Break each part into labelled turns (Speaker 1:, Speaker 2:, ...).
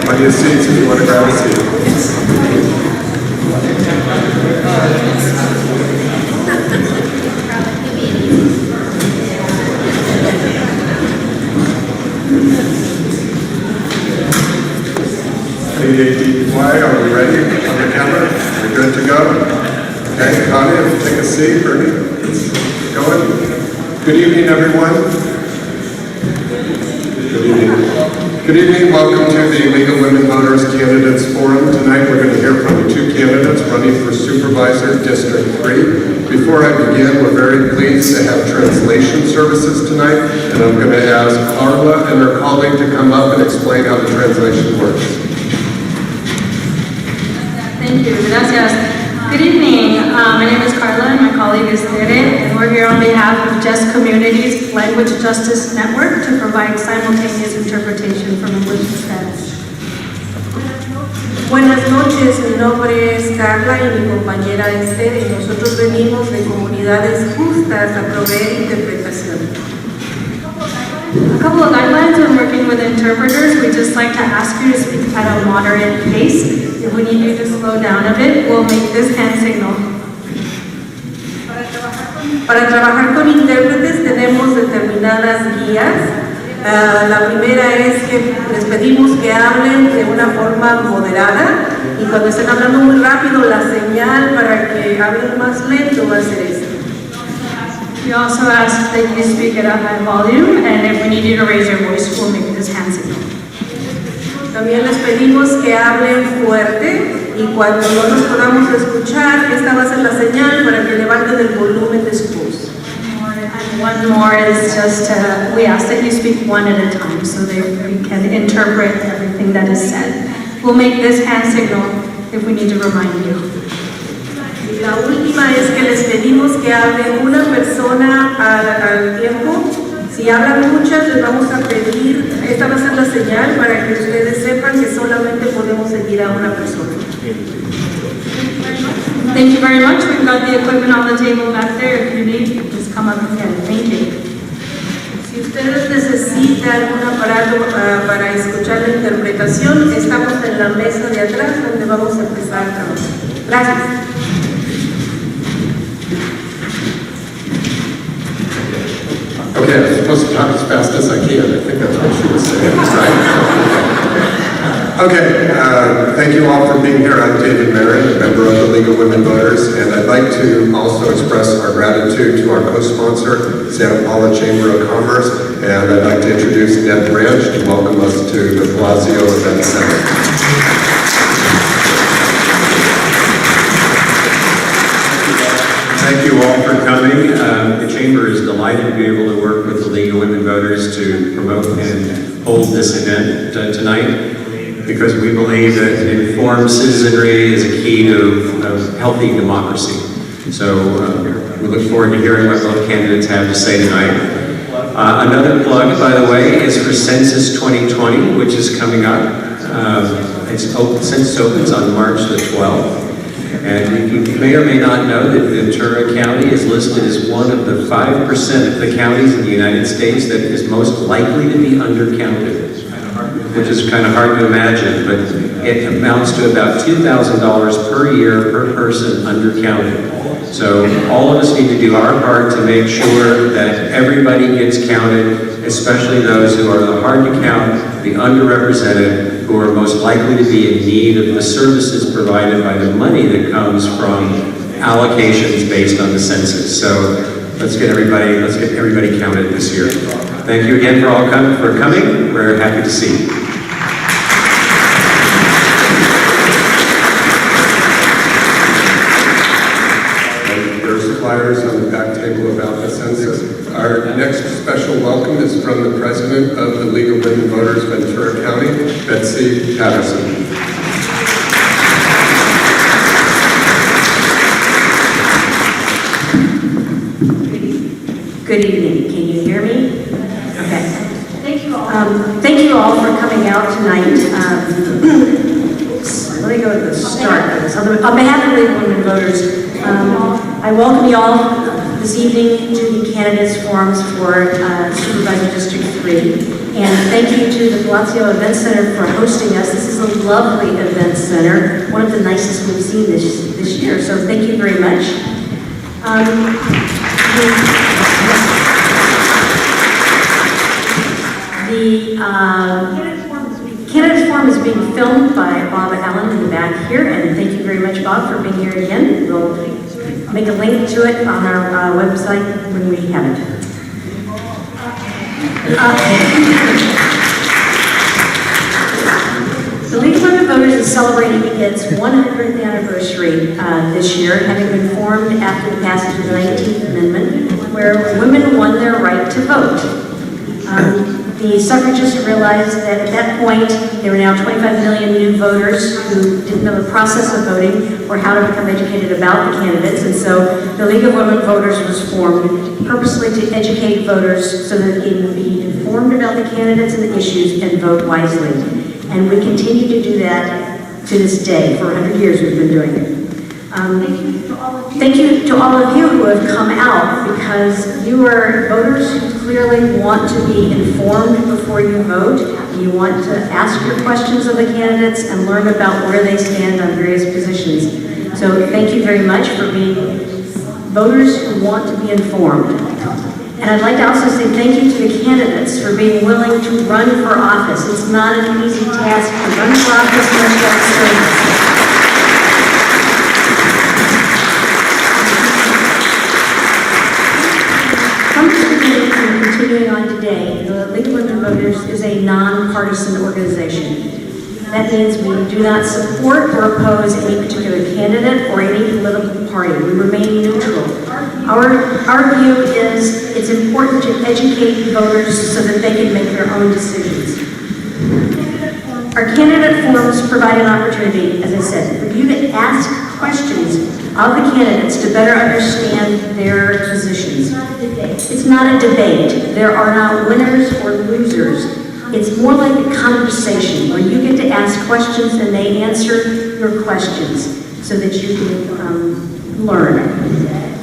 Speaker 1: Plenty of seats if you want to grab a seat. Why are we ready on the camera? We're good to go? Okay, Connie, take a seat. Bernie, going. Good evening, everyone. Good evening. Good evening. Welcome to the League of Women Voters Candidates Forum. Tonight we're going to hear from the two candidates running for Supervisor District 3. Before I begin, we're very pleased to have translation services tonight, and I'm going to ask Paula and her colleague to come up and explain how the translation works.
Speaker 2: Thank you. Gracias. Good evening. My name is Carla and my colleague is Tere, and we're here on behalf of Just Communities Language Justice Network to provide simultaneous interpretation from English to Spanish.
Speaker 3: Buenas noches, mi nombre es Carla y mi compañera es Tere y nosotros venimos de comunidades justas a proveer interpretación.
Speaker 2: A couple of guidelines when working with interpreters. We just like to ask you to speak at a moderate pace. If we need you to slow down a bit, we'll make this hand signal.
Speaker 3: Para trabajar con intérpretes tenemos determinadas guías. La primera es que les pedimos que hablen de una forma moderada y cuando estén hablando muy rápido la señal para que hablen más lento va a ser esta.
Speaker 2: We also ask that you speak at a high volume, and if we need you to raise your voice, we'll make this hand signal.
Speaker 3: También les pedimos que hablen fuerte y cuando no nos podamos escuchar, esta va a ser la señal para que levanten el volumen de su voz.
Speaker 2: And one more is just we ask that you speak one at a time so that we can interpret everything that is said. We'll make this hand signal if we need to remind you.
Speaker 3: Y la última es que les pedimos que hable una persona al tiempo. Si hablan muchas, les vamos a pedir, esta va a ser la señal para que ustedes sepan que solamente podemos seguir a una persona.
Speaker 2: Thank you very much. We've got the equipment on the table back there. If you need, just come up and get it. Thank you.
Speaker 3: Si ustedes necesitan un aparato para escuchar la interpretación, estamos en la mesa de atrás donde vamos a empezar a trabajar. Gracias.
Speaker 1: Okay, I'm supposed to talk as fast as I can. I think that's what she was saying, right? Okay, thank you all for being here. I'm David Marin, a member of the League of Women Voters, and I'd like to also express our gratitude to our co-sponsor, Santa Paula Chamber of Commerce, and I'd like to introduce Ned Branch to welcome us to the Palacio Event Center.
Speaker 4: Thank you all for coming. The Chamber is delighted to be able to work with the League of Women Voters to promote and hold this event tonight because we believe that informed citizenry is a key to healthy democracy. So we look forward to hearing what both candidates have to say tonight. Another plug, by the way, is for Census 2020, which is coming up. Census opens on March the 12th. And you may or may not know that Ventura County is listed as one of the 5% of the counties in the United States that is most likely to be undercounted, which is kind of hard to imagine, but it amounts to about $2,000 per year per person undercounted. So all of us need to do our part to make sure that everybody gets counted, especially those who are the hard to count, the underrepresented, who are most likely to be in need of the services provided by the money that comes from allocations based on the census. So let's get everybody counted this year. Thank you again for coming. We're happy to see you.
Speaker 1: There's flyers on the back table about the census. Our next special welcome is from the President of the League of Women Voters, Ventura County, Betsy Patterson.
Speaker 3: Good evening. Can you hear me? Okay. Thank you all for coming out tonight. Let me go to the start of this. On behalf of the League of Women Voters, I welcome you all this evening to the candidates forums for Supervisor District 3.
Speaker 5: And thank you to the Palazzo Event Center for hosting us. This is a lovely event center, one of the nicest we've seen this year, so thank you very much. The Candidates Forum is being filmed by Bob Allen in the back here, and thank you very much, Bob, for being here again. We'll make a link to it on our website when we have it. The League of Women Voters is celebrating its 100th anniversary this year, having been formed after the passage of the 19th Amendment, where women won their right to vote. The suffragists realized that at that point, there were now 25 million new voters who didn't know the process of voting or how to become educated about the candidates, and so the League of Women Voters was formed purposely to educate voters so that they can be informed about the candidates and the issues and vote wisely. And we continue to do that to this day. For 100 years we've been doing it. Thank you to all of you who have come out, because you are voters who clearly want to be informed before you vote. You want to ask your questions of the candidates and learn about where they stand on various positions. So thank you very much for being voters who want to be informed. And I'd like to also say thank you to the candidates for being willing to run for office. It's not an easy task to run for office, much less service. Continuing on today, the League of Women Voters is a nonpartisan organization. That means we do not support or oppose any particular candidate or any political party. We remain neutral. Our view is it's important to educate voters so that they can make their own decisions. Our candidate forums provide an opportunity, as I said, for you to ask questions of the candidates to better understand their positions. It's not a debate. There are not winners or losers. It's more like a conversation where you get to ask questions and they answer your questions so that you can learn.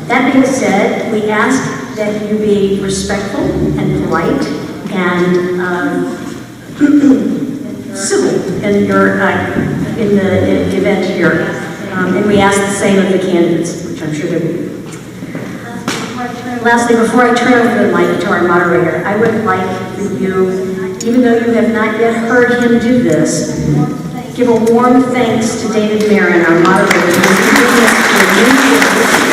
Speaker 5: That being said, we ask that you be respectful and polite and civil in your in the event here. And we ask the same of the candidates, which I'm sure they will. Lastly, before I turn over the mic to our moderator, I would like for you, even though you have not yet heard him do this, give a warm thanks to David Marin, our moderator, who is giving us the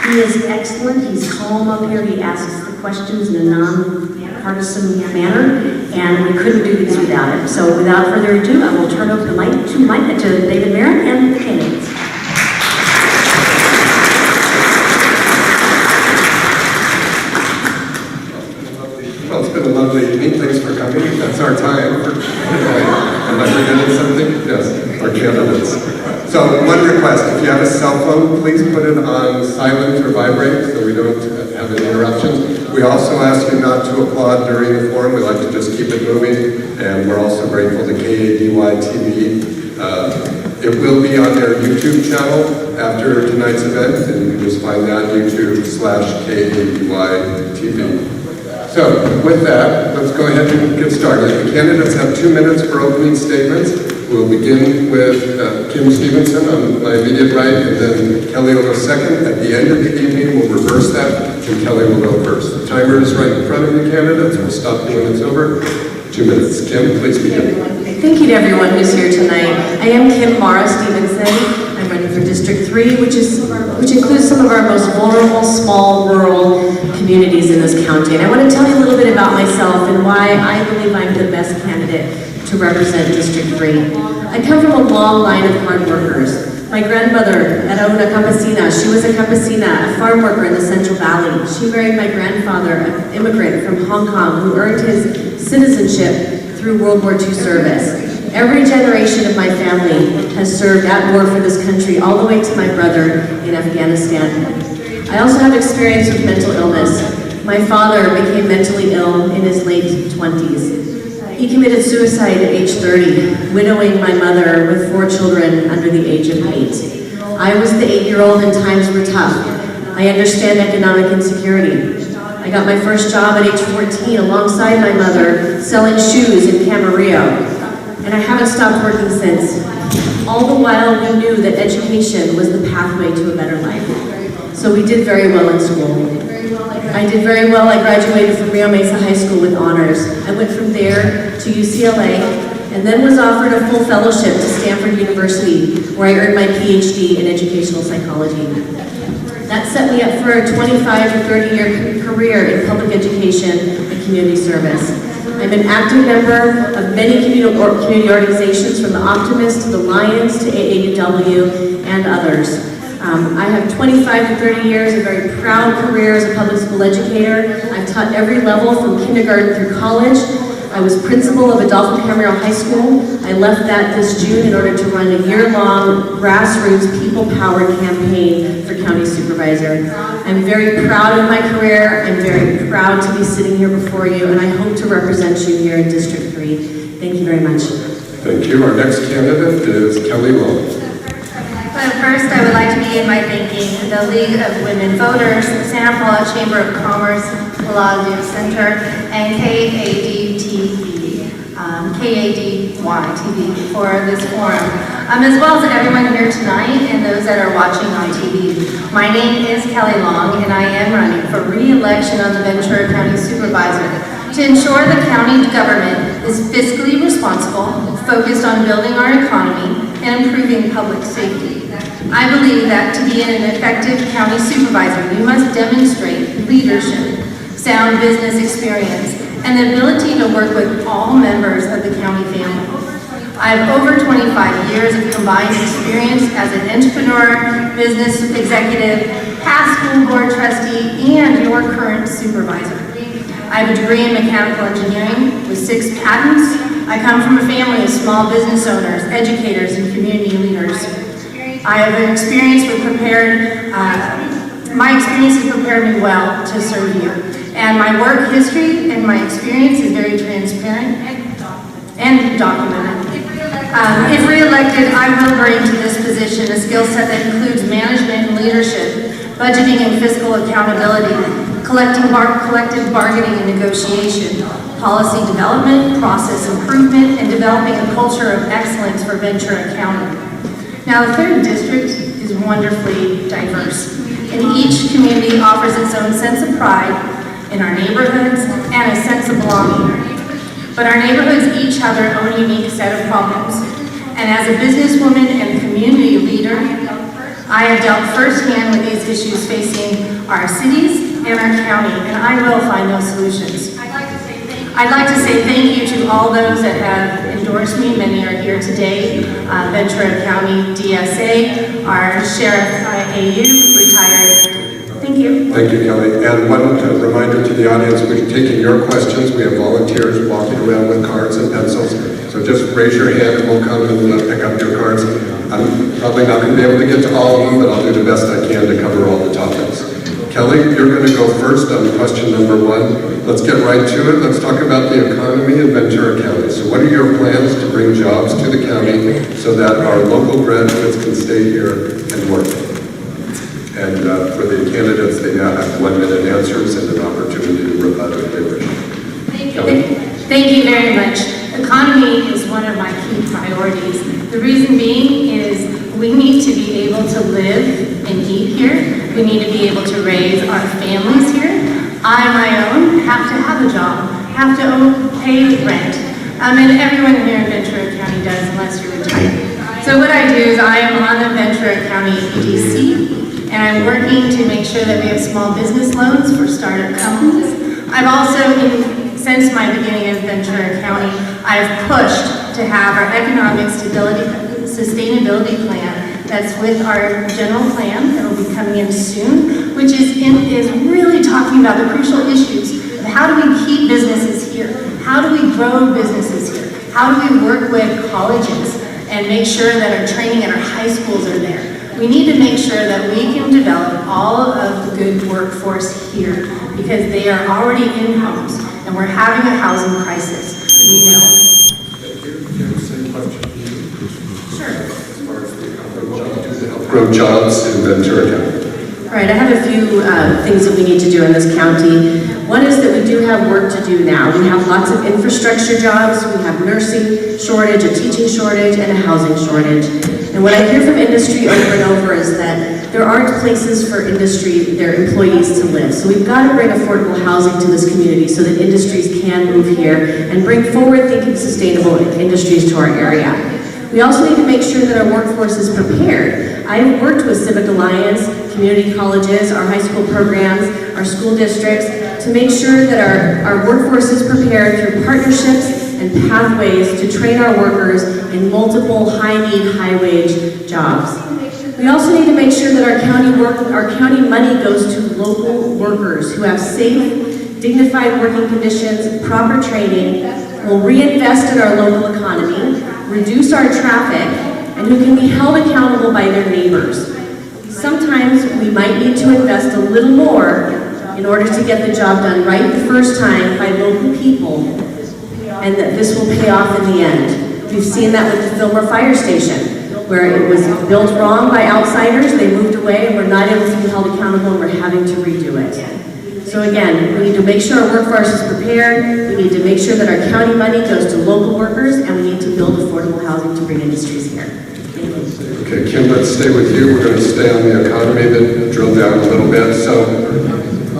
Speaker 5: He is excellent. He's calm up here. He asks the questions in a non-partisan manner, and we couldn't do these without him. So without further ado, I will turn over the mic to David Marin and the candidates.
Speaker 1: Well, it's been a lovely evening. Thanks for coming. That's our time. Am I forgetting something? Yes, our candidates. So one request, if you have a cell phone, please put it on silent or vibrate so we don't have any interruptions. We also ask you not to applaud during the forum. We like to just keep it moving, and we're also grateful to KADY TV. It will be on their YouTube channel after tonight's event, and you can just find that YouTube.com/KADY TV. So with that, let's go ahead and get started. The candidates have 2 minutes for opening statements. We'll begin with Kim Stevenson on my immediate right, and then Kelly will go second. At the end of the evening, we'll reverse that, and Kelly will go first. The timer is right in front of the candidates. We'll stop when it's over. 2 minutes. Kim, please begin.
Speaker 6: Thank you to everyone who's here tonight. I am Kim Mara Stevenson. I'm running for District 3, which includes some of our most vulnerable, small, rural communities in this county. And I want to tell you a little bit about myself and why I believe I'm the best candidate to represent District 3. I come from a long line of hard workers. My grandmother, era una campesina, she was a campesina, a farm worker in the Central Valley. She married my grandfather, an immigrant from Hong Kong, who earned his citizenship through World War II service. Every generation of my family has served at war for this country, all the way to my brother in Afghanistan. I also have experience with mental illness. My father became mentally ill in his late 20s. He committed suicide at age 30, widowing my mother with 4 children under the age of 8. I was the 8-year-old and times were tough. I understand economic insecurity. I got my first job at age 14 alongside my mother selling shoes in Camarillo, and I haven't stopped working since. All the while we knew that education was the pathway to a better life. So we did very well in school. I did very well. I graduated from Rio Mesa High School with honors. I went from there to UCLA and then was offered a full fellowship to Stanford University, where I earned my PhD in educational psychology. That set me up for a 25 to 30-year career in public education and community service. I'm an active member of many community organizations, from the Optimists to the Lions to AAUW and others. I have 25 to 30 years, a very proud career as a public school educator. I've taught every level from kindergarten through college. I was principal of Adolfo Camarillo High School. I left that this June in order to run a year-long grassroots people-powered campaign for county supervisor. I'm very proud of my career. I'm very proud to be sitting here before you, and I hope to represent you here in District 3. Thank you very much.
Speaker 1: Thank you. Our next candidate is Kelly Long.
Speaker 7: But first, I would like to begin by thanking the League of Women Voters, Santa Paula Chamber of Commerce, Palladium Center, and KADY-TV for this forum, as well as everyone here tonight and those that are watching on TV. My name is Kelly Long, and I am running for re-election on the Ventura County Supervisor to ensure the county government is fiscally responsible, focused on building our economy, and improving public safety. I believe that to be an effective county supervisor, you must demonstrate leadership, sound business experience, and the ability to work with all members of the county family. I have over 25 years of combined experience as an entrepreneur, business executive, past school board trustee, and your current supervisor. I have a degree in mechanical engineering with 6 patents. I come from a family of small business owners, educators, and community leaders. I have an experience my experience has prepared me well to serve you. And my work history and my experience is very transparent and documented. If re-elected, I will bring to this position a skill set that includes management and leadership, budgeting and fiscal accountability, collective bargaining and negotiation, policy development, process improvement, and developing a culture of excellence for Ventura County. Now, the 3rd District is wonderfully diverse, and each community offers its own sense of pride in our neighborhoods and a sense of belonging. But our neighborhoods each have their own unique set of problems, and as a businesswoman and community leader, I have dealt firsthand with these issues facing our cities and our county, and I will find those solutions. I'd like to say thank you to all those that have endorsed me. Many are here today. Ventura County DSA, our Sheriff AU, retired. Thank you.
Speaker 1: Thank you, Kelly. And one reminder to the audience, we're taking your questions. We have volunteers walking around with cards and pencils. So just raise your hand and we'll come and pick up your cards. I'm probably not going to be able to get to all of them, but I'll do the best I can to cover all the topics. Kelly, you're going to go first on question number 1. Let's get right to it. Let's talk about the economy in Ventura County. So what are your plans to bring jobs to the county so that our local graduates can stay here and work? And for the candidates, they now have 1-minute answers and an opportunity to rebut if they wish.
Speaker 2: Thank you very much. Economy is one of my key priorities. The reason being is we need to be able to live and eat here. We need to be able to raise our families here. I, my own, have to have a job, have to pay rent. And everyone here in Ventura County does, unless you're retired. So what I do is I am on the Ventura County EDC, and I'm working to make sure that we have small business loans for startup companies. I've also, since my beginning in Ventura County, I've pushed to have our economic sustainability plan that's with our general plan that will be coming in soon, which is really talking about the crucial issues of how do we keep businesses here? How do we grow businesses here? How do we work with colleges and make sure that our training and our high schools are there? We need to make sure that we can develop all of the good workforce here because they are already in homes and we're having a housing crisis. We know.
Speaker 1: Same question to you.
Speaker 2: Sure.
Speaker 1: As far as the grow jobs in Ventura County.
Speaker 6: right, I have a few things that we need to do in this county. One is that we do have work to do now. We have lots of infrastructure jobs, we have nursing shortage, a teaching shortage, and a housing shortage. And what I hear from industry over and over is that there aren't places for industry, their employees to live. So we've got to bring affordable housing to this community so that industries can move here and bring forward-thinking, sustainable industries to our area. We also need to make sure that our workforce is prepared. I've worked with Civic Alliance, community colleges, our high school programs, our school districts, to make sure that our workforce is prepared through partnerships and pathways to train our workers in multiple high-need, high-wage jobs. We also need to make sure that our county money goes to local workers who have safe, dignified working conditions, proper training, will reinvest in our local economy, reduce our traffic, and who can be held accountable by their neighbors. Sometimes we might need to invest a little more in order to get the job done right the first time by local people, and that this will pay off in the end. We've seen that with the Fillmore Fire Station, where it was built wrong by outsiders, they moved away, and we're not able to be held accountable, and we're having to redo it. So again, we need to make sure our workforce is prepared, we need to make sure that our county money goes to local workers, and we need to build affordable housing to bring industries here. Thank you.
Speaker 1: Okay, Kim, let's stay with you. We're going to stay on the economy, then drill down a little bit. So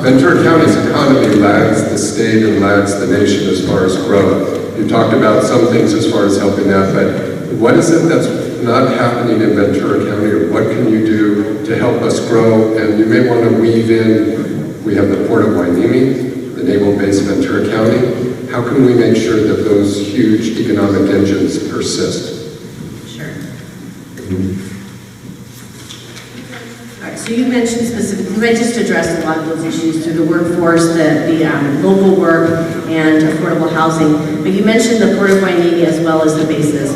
Speaker 1: Ventura County's economy lags the state and lags the nation as far as growth. You talked about some things as far as helping that, but what is it that's not happening in Ventura County, or what can you do to help us grow? And you may want to weave in, we have the Port of Hueneme, the naval base of Ventura County. How can we make sure that those huge economic engines persist?
Speaker 6: Sure. All right, so you mentioned specifically, I just addressed a lot of those issues through the workforce, the local work, and affordable housing. But you mentioned the Port of Hueneme as well as the bases.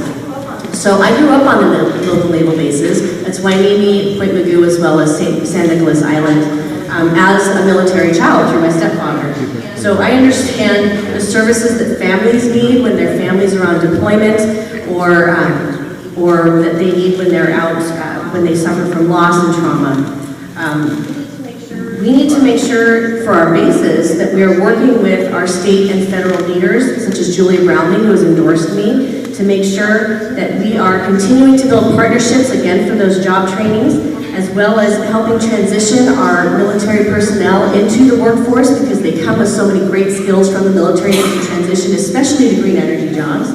Speaker 6: So I grew up on the local naval bases. That's Hueneme, Point Mugu, as well as San Nicolas Island. As a military child through my stepfather. So I understand the services that families need when their families are on deployment, or that they need when they're out, when they suffer from loss and trauma. We need to make sure for our bases that we are working with our state and federal leaders, such as Julia Brownlee, who has endorsed me, to make sure that we are continuing to build partnerships, again, for those job trainings, as well as helping transition our military personnel into the workforce, because they come with so many great skills from the military that can transition, especially to green energy jobs.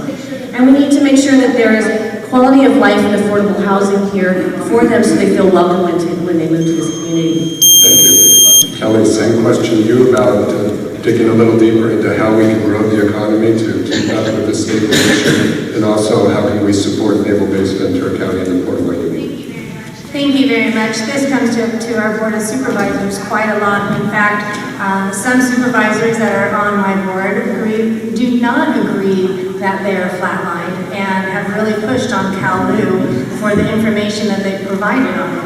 Speaker 6: And we need to make sure that there is quality of life and affordable housing here for them so they feel welcome when they move to this community.
Speaker 1: Thank you. Kelly, same question to you about digging a little deeper into how we can grow the economy to keep up with the state position, and also how can we support Naval Base Ventura County and the Port of Hueneme.
Speaker 7: Thank you very much. This comes to our Board of Supervisors quite a lot. In fact, some supervisors that are on my board do not agree that they are flatlined and have really pushed on CalLU for the information that they've provided on it.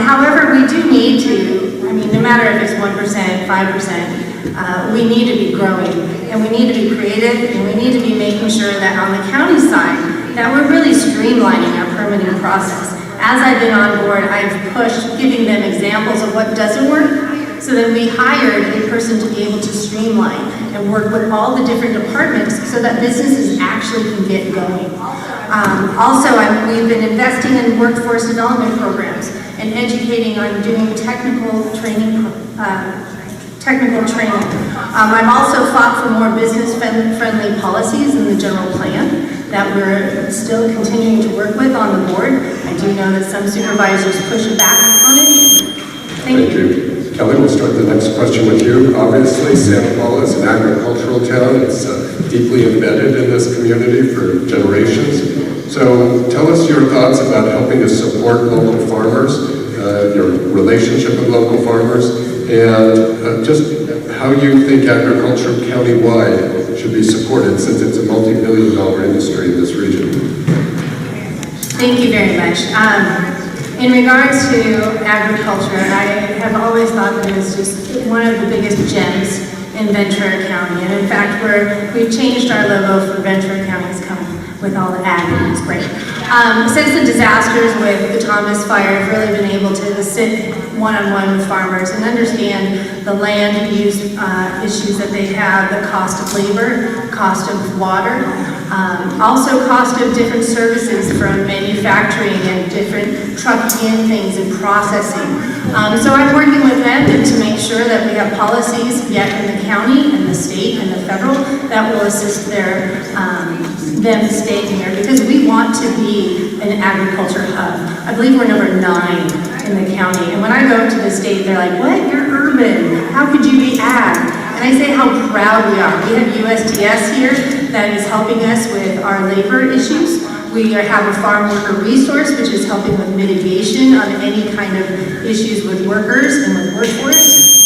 Speaker 7: However, we do need to, no matter if it's 1%, 5%, we need to be growing, and we need to be creative, and we need to be making sure that on the county side, that we're really streamlining our permitting process. As I've been on board, I've pushed giving them examples of what doesn't work, so then we hired a person to be able to streamline and work with all the different departments so that businesses actually can get going. We've been investing in workforce development programs and educating on doing technical training. I've also fought for more business-friendly policies in the general plan that we're still continuing to work with on the board. I do know that some supervisors push back on it. Thank you.
Speaker 1: Kelly, we'll start the next question with you. Obviously, Santa Paula is an agricultural town. It's deeply embedded in this community for generations. So tell us your thoughts about helping to support local farmers, your relationship with local farmers, and just how you think agriculture countywide should be supported, since it's a multi-billion-dollar industry in this region.
Speaker 7: Thank you very much. In regards to agriculture, I have always thought that it is just one of the biggest gems in Ventura County. And in fact, we've changed our logo for Ventura County. It's come with all the ag, and it's great. Since the disasters with the Thomas Fire, I've really been able to sit one-on-one with farmers and understand the land use issues that they have, the cost of labor, cost of water, also cost of different services from manufacturing and different trucking in things and processing. So I'm working with them to make sure that we have policies yet in the county and the state and the federal that will assist them staying here, because we want to be an agriculture hub. I believe we're number 9 in the county, and when I go to the state, they're like, what, you're urban, how could you be ag? And I say how proud we are. We have USDS here that is helping us with our labor issues. We have a farm worker resource, which is helping with mitigation on any kind of issues with workers and with workforce.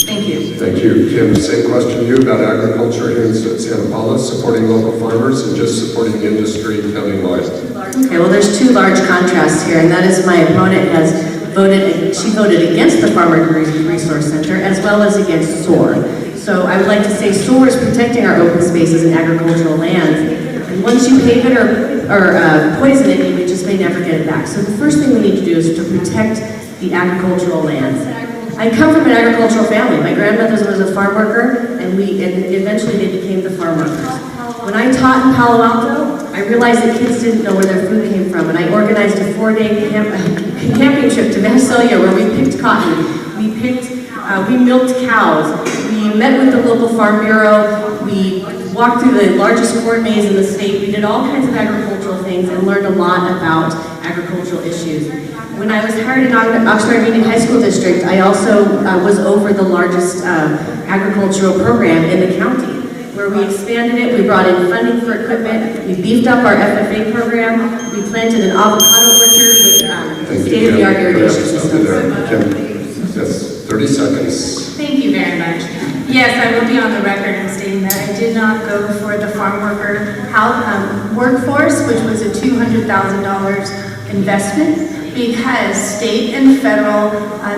Speaker 7: Thank you.
Speaker 1: Thank you. Kim, same question to you about agriculture here in Santa Paula, supporting local farmers and just supporting industry countywide.
Speaker 5: Okay, well, there's 2 large contrasts here, and that is my opponent has she voted against the Farmer Resource Center as well as against SOAR. So I would like to say SOAR is protecting our open spaces and agricultural lands. And once you pave it or poison it, you just may never get it back. So the first thing we need to do is to protect the agricultural lands. I come from an agricultural family. My grandmother was a farm worker, and eventually they became the farm workers. When I taught in Palo Alto, I realized that kids didn't know where their food came from, and I organized a 4-day camping trip to Venezuela where we picked cotton, we milked cows, we met with the local farm bureau, we walked through the largest corn maze in the state, we did all kinds of agricultural things and learned a lot about agricultural issues. When I was hired in Oxnard Union High School District, I also was over the largest agricultural program in the county, where we expanded it, we brought in funding for equipment, we beefed up our FFA program, we planted an avocado orchard with state-of-the-art irrigation systems.
Speaker 1: Yes, 30 seconds.
Speaker 7: Thank you very much. Yes, I will be on the record in stating that I did not go for the farm worker workforce, which was a $200,000 investment, because state and federal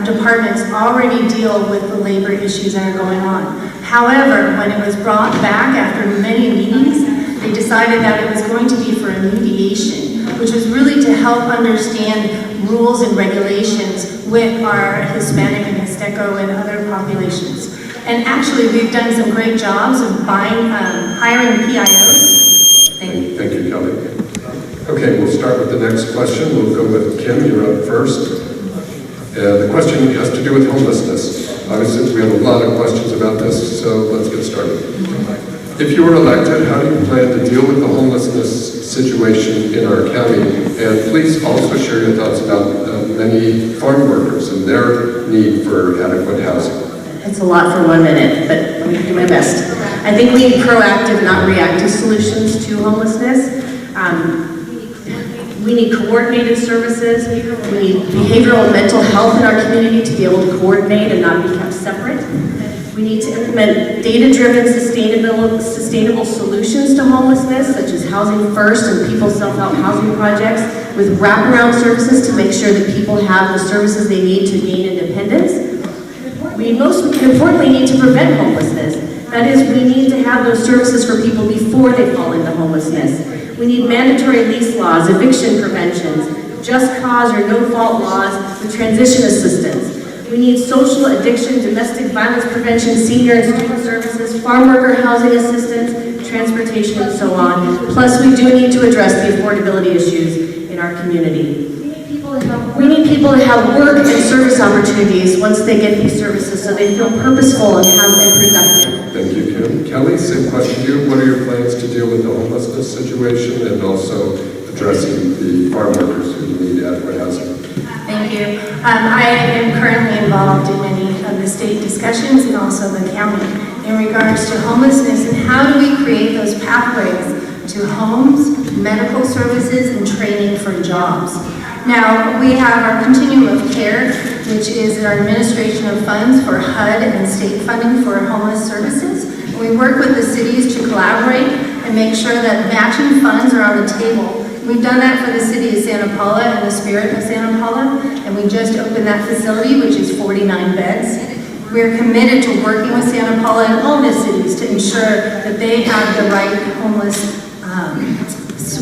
Speaker 7: departments already deal with the labor issues that are going on. However, when it was brought back after many meetings, they decided that it was going to be for a mediation, which was really to help understand rules and regulations with our Hispanic and Mixteco and other populations. And actually, we've done some great jobs of hiring PIOs. Thank you.
Speaker 1: Thank you, Kelly. Okay, we'll start with the next question. We'll go with Kim, you're up first. The question has to do with homelessness. Obviously, we have a lot of questions about this, so let's get started. If you were elected, how do you plan to deal with the homelessness situation in our county? And please also share your thoughts about many farm workers and their need for adequate housing.
Speaker 5: It's a lot for 1 minute, but let me do my best. I think we need proactive, not reactive solutions to homelessness. We need coordinated services. We need behavioral and mental health in our community to be able to coordinate and not be kept separate. We need to implement data-driven, sustainable solutions to homelessness, such as Housing First and people's self-help housing projects, with wraparound services to make sure that people have the services they need to gain independence. We most importantly need to prevent homelessness. That is, we need to have those services for people before they fall into homelessness. We need mandatory lease laws, eviction preventions, just cause or no-fault laws with transition assistance. We need social addiction, domestic violence prevention, senior and student services, farm worker housing assistance, transportation, and so on. Plus, we do need to address the affordability issues in our community. We need people to have work and service opportunities once they get these services so they feel purposeful and productive.
Speaker 1: Thank you, Kim. Kelly, same question to you. What are your plans to deal with the homelessness situation and also addressing the farm workers who need adequate housing?
Speaker 7: Thank you. I am currently involved in many of the state discussions and also the county in regards to homelessness and how do we create those pathways to homes, medical services, and training for jobs. Now, we have our continuum of care, which is our administration of funds for HUD and state funding for homeless services. We work with the cities to collaborate and make sure that matching funds are on the table. We've done that for the city of Santa Paula and the Spirit of Santa Paula, and we just opened that facility, which is 49 beds. We're committed to working with Santa Paula and all the cities to ensure that they have the right homeless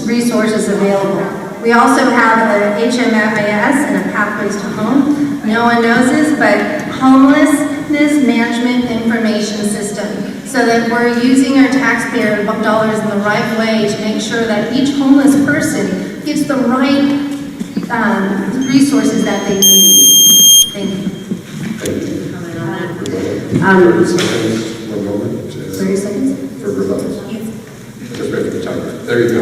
Speaker 7: resources available. We also have a HMFIS and a Pathways to Home No one knows this, but homelessness management information system, so that we're using our taxpayer dollars in the right way to make sure that each homeless person gets the right resources that they need. Thank you.
Speaker 1: Thank you. 30
Speaker 5: Um,
Speaker 1: seconds, 1 moment.
Speaker 5: 30 seconds?
Speaker 1: For rebuttal. Just wait for the timer. There you go.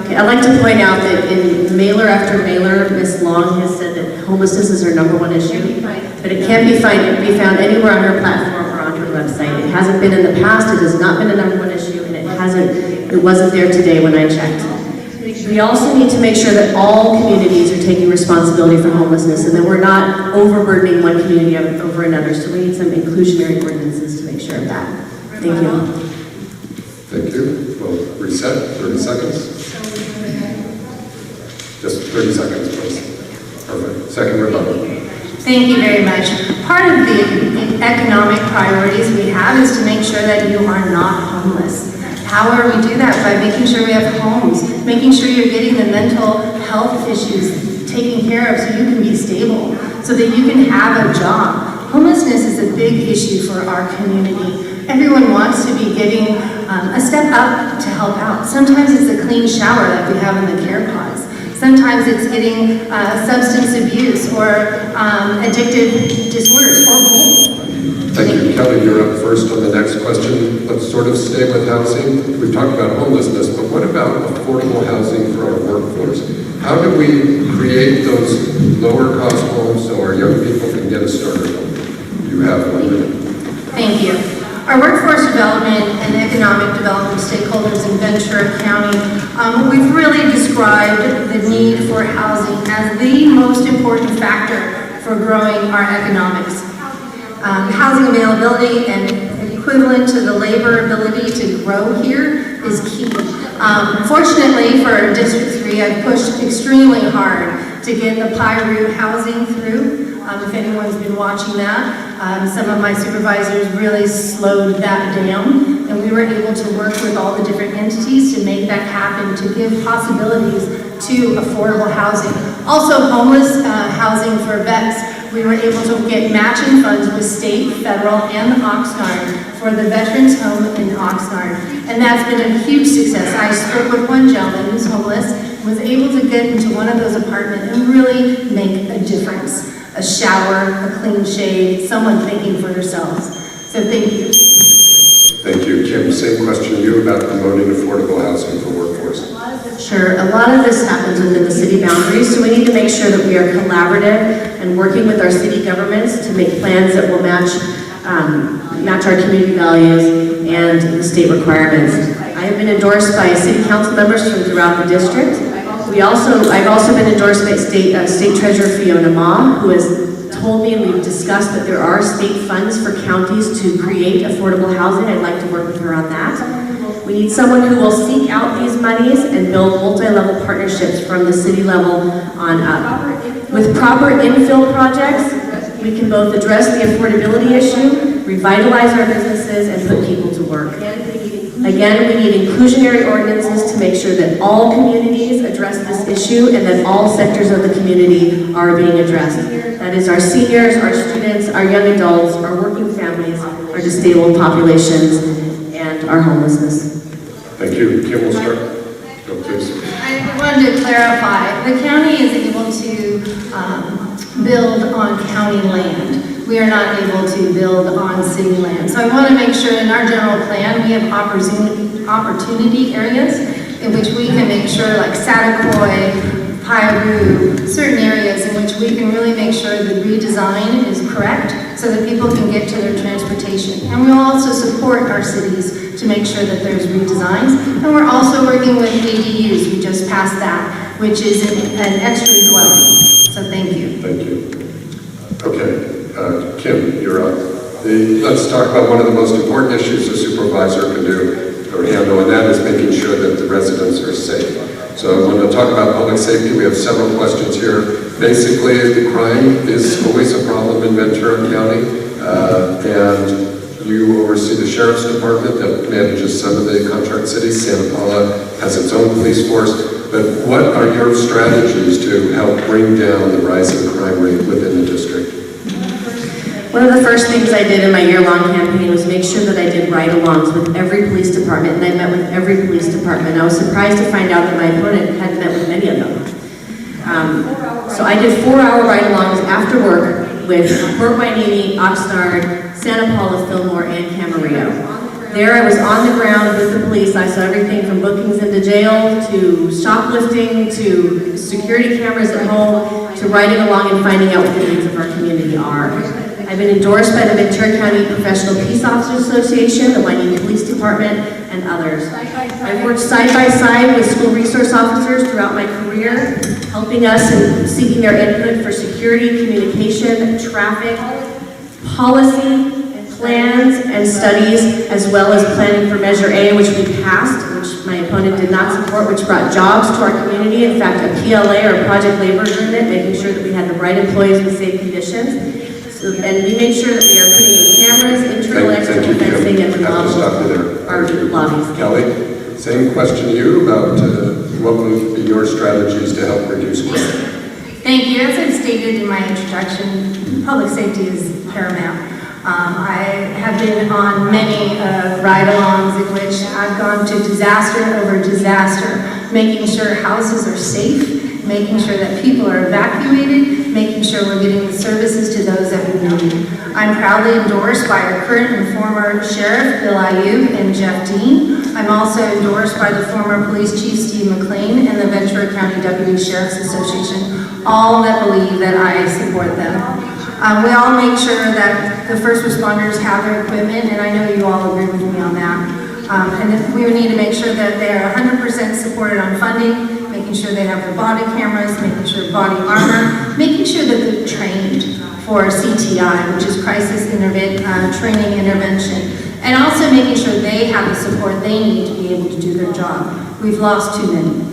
Speaker 5: Okay, I'd like to point out that in mailer after mailer, Ms. Long has said that homelessness is her #1 issue, but it can't be found anywhere on her platform or on her website. It hasn't been in the past, it has not been a #1 issue, and it wasn't there today when I checked. We also need to make sure that all communities are taking responsibility for homelessness and that we're not overburdening one community over another. So we need some inclusionary ordinances to make sure of that. Thank you.
Speaker 1: Thank you. We'll reset, 30 seconds. Just 30 seconds, please. Perfect. Second rebuttal.
Speaker 7: Thank you very much. Part of the economic priorities we have is to make sure that you are not homeless. How are we do that? By making sure we have homes, making sure you're getting the mental health issues taken care of so you can be stable, so that you can have a job. Homelessness is a big issue for our community. Everyone wants to be getting a step up to help out. Sometimes it's a clean shower like we have in the care pods. Sometimes it's getting substance abuse or addictive disorders or both.
Speaker 1: Thank you. Kelly, you're up first on the next question. Let's sort of stay with housing. We've talked about homelessness, but what about affordable housing for our workforce? How do we create those lower cost homes so our young people can get a starter home? You have 1 minute.
Speaker 7: Thank you. Our workforce development and economic development stakeholders in Ventura County, we've really described the need for housing as the most important factor for growing our economics. Housing availability and equivalent to the labor ability to grow here is key. Fortunately for District 3, I've pushed extremely hard to get the Pyru housing through. If anyone's been watching that, some of my supervisors really slowed that down, and we were able to work with all the different entities to make that happen, to give possibilities to affordable housing. Also homeless housing for vets. We were able to get matching funds with state, federal, and Oxnard for the veterans home in Oxnard. And that's been a huge success. I spoke with one gentleman who's homeless, was able to get into one of those apartments and really make a difference. A shower, a clean shade, someone thinking for themselves. So thank you.
Speaker 1: Thank you. Kim, same question to you about promoting affordable housing for workforce.
Speaker 5: Sure, a lot of this happens within the city boundaries, so we need to make sure that we are collaborative and working with our city governments to make plans that will match our community values and the state requirements. I have been endorsed by city council members from throughout the district. I've also been endorsed by State Treasurer Fiona Ma, who has told me, and we've discussed, that there are state funds for counties to create affordable housing. I'd like to work with her on that. We need someone who will seek out these monies and build multi-level partnerships from the city level on up. With proper infill projects, we can both address the affordability issue, revitalize our businesses, and put people to work. Again, we need inclusionary ordinances to make sure that all communities address this issue and that all sectors of the community are being addressed. That is our seniors, our students, our young adults, our working families, our disabled populations, and our homelessness.
Speaker 1: Thank you. Kim will start. Go, please.
Speaker 7: I wanted to clarify, the county is able to build on county land. We are not able to build on city land. So I want to make sure in our general plan, we have opportunity areas in which we can make sure, like Satakoy, Pyru, certain areas in which we can really make sure the redesign is correct so that people can get to their transportation. And we'll also support our cities to make sure that there's redesigns. And we're also working with ADUs. We just passed that, which is an extra dwelling. So thank you.
Speaker 1: Thank you. Okay. Kim, you're up. Let's talk about one of the most important issues a supervisor can do or handle, and that is making sure that the residents are safe. So I want to talk about public safety. We have several questions here. Basically, the crime is always a problem in Ventura County, and You oversee the Sheriff's Department that manages some of the contract cities. Santa Paula has its own police force. But what are your strategies to help bring down the rising crime rate within the district?
Speaker 6: One of the first things I did in my year-long campaign was make sure that I did ride-alongs with every police department, and I met with every police department. I was surprised to find out that my opponent hadn't met with many of them. So I did 4-hour ride-alongs after work with Port Hueneme, Oxnard, Santa Paula, Fillmore, and Camarillo. There I was on the ground with the police. I saw everything from bookings into jail, to shoplifting, to security cameras at home, to riding along and finding out what the needs of our community are. I've been endorsed by the Ventura County Professional Peace Officers Association, the Hueneme Police Department, and others. I've worked side by side with school resource officers throughout my career, helping us and seeking their input for security, communication, traffic, policy, plans and studies, as well as planning for Measure A, which we passed, which my opponent did not support, which brought jobs to our community. In fact, a PLA, or Project Labor Agreement, making sure that we had the right employees with safe conditions. And we made sure that we are putting in cameras, internal and external fencing, and remodeling our lobbies.
Speaker 1: Kelly, same question to you about what would be your strategies to help reduce crime?
Speaker 7: Thank you. As I stated in my introduction, public safety is paramount. I have been on many ride-alongs in which I've gone to disaster over disaster, making sure houses are safe, making sure that people are evacuated, making sure we're getting the services to those that we need. I'm proudly endorsed by our current and former Sheriff Bill Ayub and Jeff Dean. I'm also endorsed by the former Police Chief Steve McLean and the Ventura County Deputy Sheriff's Association, all that believe that I support them. We all make sure that the first responders have their equipment, and I know you all agree with me on that. And then we need to make sure that they are 100% supported on funding, making sure they have their body cameras, making sure body armor, making sure that they're trained for CTI, which is Crisis Training Intervention, and also making sure they have the support they need to be able to do their job. We've lost too many.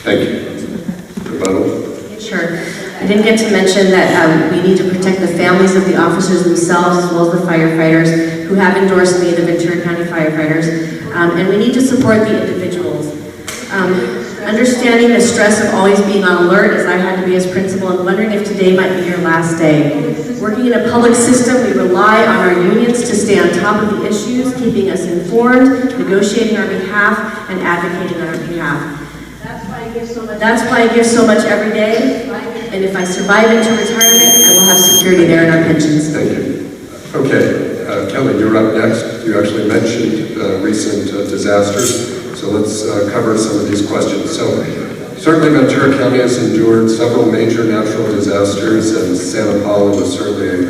Speaker 1: Thank you. Rebuttal?
Speaker 6: Sure. I didn't get to mention that we need to protect the families of the officers themselves, as well as the firefighters who have endorsed me, the Ventura County firefighters, and we need to support the individuals. Understanding the stress of always being on alert, as I had to be as principal, and wondering if today might be your last day. Working in a public system, we rely on our unions to stay on top of the issues, keeping us informed, negotiating on our behalf, and advocating on our behalf. That's why I give so much every day, and if I survive into retirement, I will have security there in our pensions.
Speaker 1: Thank you. Okay, Kelly, you're up next. You actually mentioned recent disasters, so let's cover some of these questions. So, certainly Ventura County has endured several major natural disasters, and Santa Paula was certainly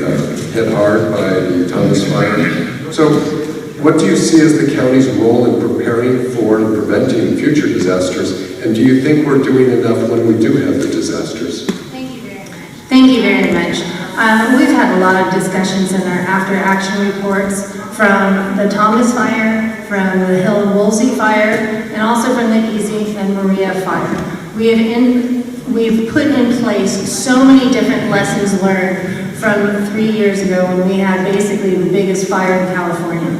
Speaker 1: hit hard by the Thomas Fire. So, what do you see as the county's role in preparing for and preventing future disasters? And do you think we're doing enough when we do have the disasters?
Speaker 7: Thank you very much. We've had a lot of discussions in our after-action reports from the Thomas Fire, from the Hill and Woolsey Fire, and also from the Easy and Maria Fire. We've put in place so many different lessons learned from 3 years ago when we had basically the biggest fire in California.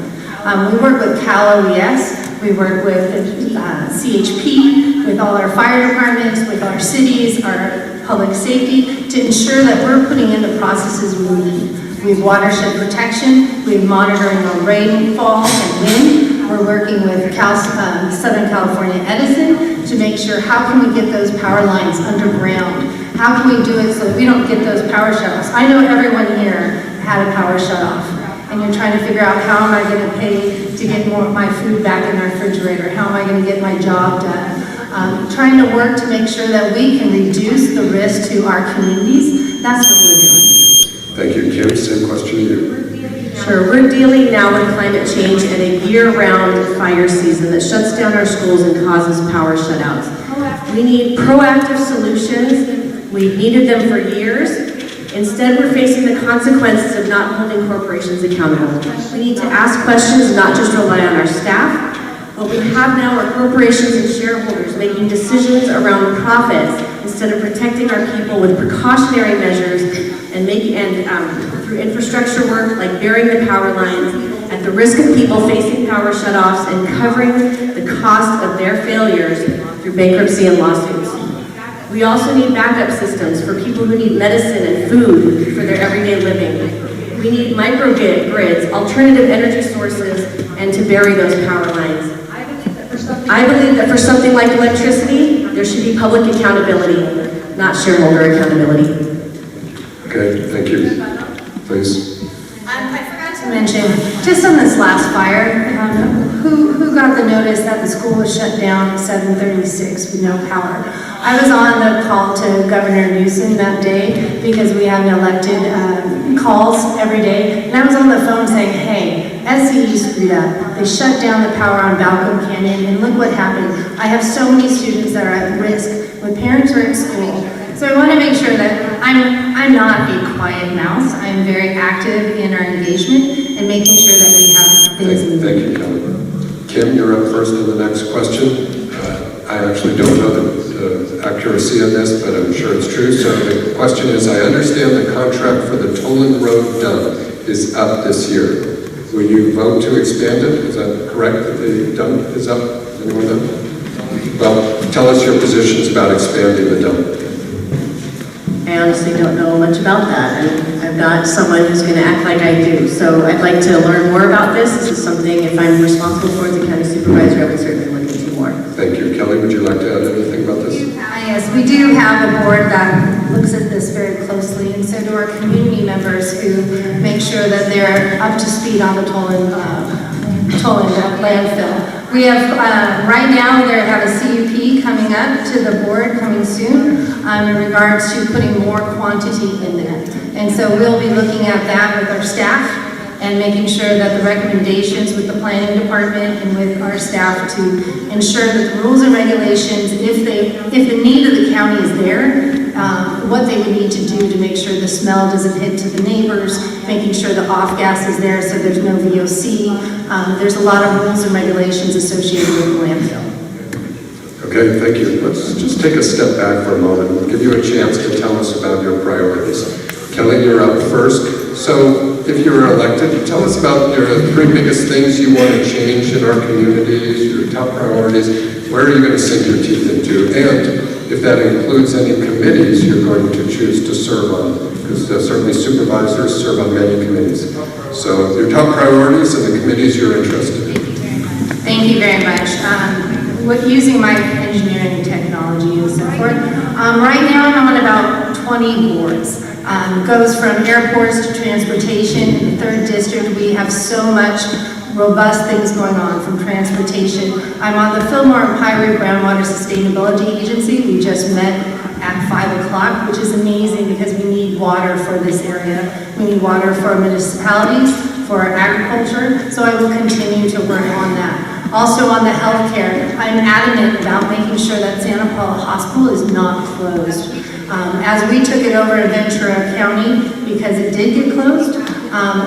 Speaker 7: We work with Cal OES, we work with CHP, with all our fire departments, with our cities, our public safety, to ensure that we're putting in the processes we need. We have watershed protection, we have monitoring on rainfall and wind. We're working with Southern California Edison to make sure how can we get those power lines underground? How can we do it so that we don't get those power shutoffs? I know everyone here had a power shutoff, and you're trying to figure out how am I going to pay to get more of my food back in the refrigerator? How am I going to get my job done? Trying to work to make sure that we can reduce the risk to our communities. That's what we're doing.
Speaker 1: Thank you, Kim. Same question to you.
Speaker 6: Sure. We're dealing now with climate change and a year-round fire season that shuts down our schools and causes power shutouts. We need proactive solutions. We've needed them for years. Instead, we're facing the consequences of not holding corporations accountable. We need to ask questions and not just rely on our staff. What we have now are corporations and shareholders making decisions around profits instead of protecting our people with precautionary measures and through
Speaker 5: through infrastructure work like burying the power lines at the risk of people facing power shutoffs and covering the cost of their failures through bankruptcy and lawsuits. We also need backup systems for people who need medicine and food for their everyday living. We need microgrids, alternative energy sources, and to bury those power lines. I believe that for something like electricity, there should be public accountability, not shareholder accountability.
Speaker 1: Okay, thank you. Please.
Speaker 7: I forgot to mention, just on this last fire, who got the notice that the school was shut down at 7:36 with no power? I was on the call to Governor Newsom that day because we have elected calls every day, and I was on the phone saying, hey, SCE screwed up. They shut down the power on Balcom Canyon, and look what happened. I have so many students that are at risk when parents are at school. So I want to make sure that I'm not a quiet mouse. I'm very active in our engagement and making sure that we have things in.
Speaker 1: Thank you, Kelly. Kim, you're up first in the next question. I actually don't know the accuracy of this, but I'm sure it's true. So the question is, I understand the contract for the Toland Road dump is up this year. Will you vote to expand it? Is that correct that the dump is up? Anyone know? Well, tell us your positions about expanding the dump.
Speaker 5: I honestly don't know much about that, and I've got someone who's going to act like I do. So I'd like to learn more about this. This is something, if I'm responsible for as a county supervisor, I would certainly look into more.
Speaker 1: Thank you. Kelly, would you like to add anything about this?
Speaker 7: Yes, we do have a board that looks at this very closely, and so do our community members who make sure that they're up to speed on the Toland landfill. We have, right now, they have a CUP coming up to the board coming soon in regards to putting more quantity in there. And so we'll be looking at that with our staff and making sure that the recommendations with the planning department and with our staff to ensure that the rules and regulations, if the need of the county is there, what they would need to do to make sure the smell doesn't hit to the neighbors, making sure the off gas is there so there's no VOC. There's a lot of rules and regulations associated with the landfill.
Speaker 1: Okay, thank you. Let's just take a step back for a moment. We'll give you a chance to tell us about your priorities. Kelly, you're up first. So if you were elected, tell us about your three biggest things you want to change in our communities, your top priorities. Where are you going to sink your teeth into? And if that includes any committees you're going to choose to serve on, because certainly supervisors serve on many committees. So your top priorities and the committees you're interested in.
Speaker 7: Thank you very much. Using my engineering and technology and so forth. Right now I'm on about 20 boards. Goes from airports to transportation. In the 3rd district, we have so much robust things going on from transportation. I'm on the Fillmore and Pirate Groundwater Sustainability Agency. We just met at 5 o'clock, which is amazing because we need water for this area. We need water for municipalities, for agriculture, so I will continue to work on that. Also on the healthcare, I'm adamant about making sure that Santa Paula Hospital is not closed. As we took it over in Ventura County, because it did get closed,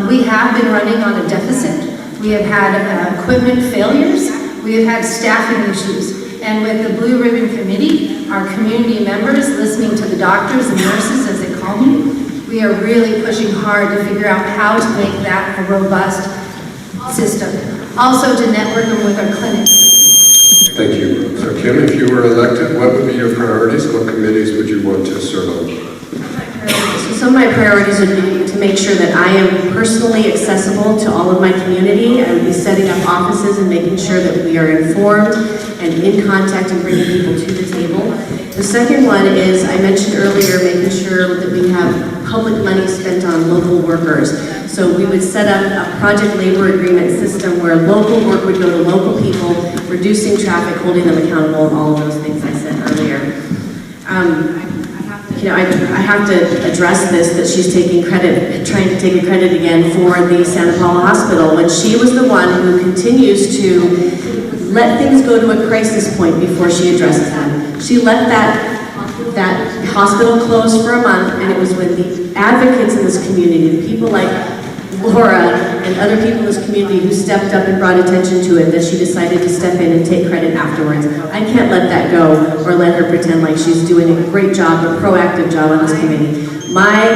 Speaker 7: we have been running on a deficit. We have had equipment failures. We have had staffing issues. And with the Blue Ribbon Committee, our community members listening to the doctors and nurses as they call me, we are really pushing hard to figure out how to make that a robust system. Also to network them with our clinics.
Speaker 1: Thank you. So Kim, if you were elected, what would be your priorities? What committees would you want to serve on?
Speaker 5: So some of my priorities would be to make sure that I am personally accessible to all of my community. I would be setting up offices and making sure that we are informed and in contact and bringing people to the table. The second one is, I mentioned earlier, making sure that we have public money spent on local workers. So we would set up a project labor agreement system where local work would go to local people, reducing traffic, holding them accountable, and all of those things I said earlier. I have to address this, that she's taking credit, trying to take credit again for the Santa Paula Hospital, when she was the one who continues to let things go to a crisis point before she addresses them. She let that hospital close for a month, and it was when the advocates in this community, the people like Laura and other people in this community who stepped up and brought attention to it, that she decided to step in and take credit afterwards. I can't let that go or let her pretend like she's doing a great job, a proactive job on this committee. My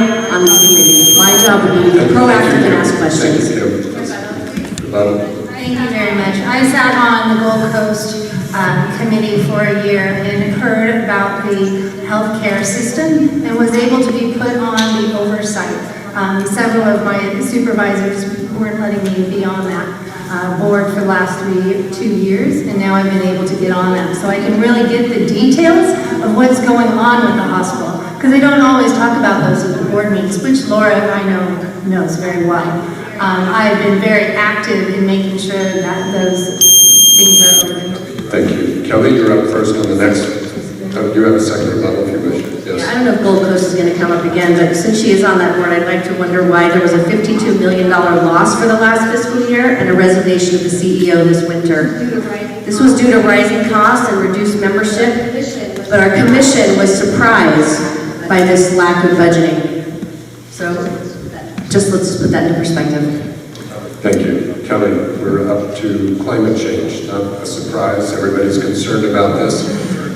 Speaker 5: job would be to be proactive and ask questions.
Speaker 1: Thank you, Kim.
Speaker 7: Thank you very much. I sat on the Gold Coast committee for a year and heard about the healthcare system and was able to be put on the oversight. Several of my supervisors weren't letting me be on that board for the last 2 years, and now I've been able to get on that. So I can really get the details of what's going on with the hospital, because they don't always talk about those at the board meetings, which Laura, I know, knows very well. I've been very active in making sure that those things are opened.
Speaker 1: Thank you. Kelly, you're up first on the next. Do you have a second rebuttal if you wish? Yes.
Speaker 5: I don't know if Gold Coast is going to come up again, but since she is on that board, I'd like to wonder why there was a $52 million loss for the last fiscal year and a resignation of the CEO this winter. This was due to rising costs and reduced membership, but our commission was surprised by this lack of budgeting. So let's put that into perspective.
Speaker 1: Thank you. Kelly, we're up to climate change. Not a surprise. Everybody's concerned about this.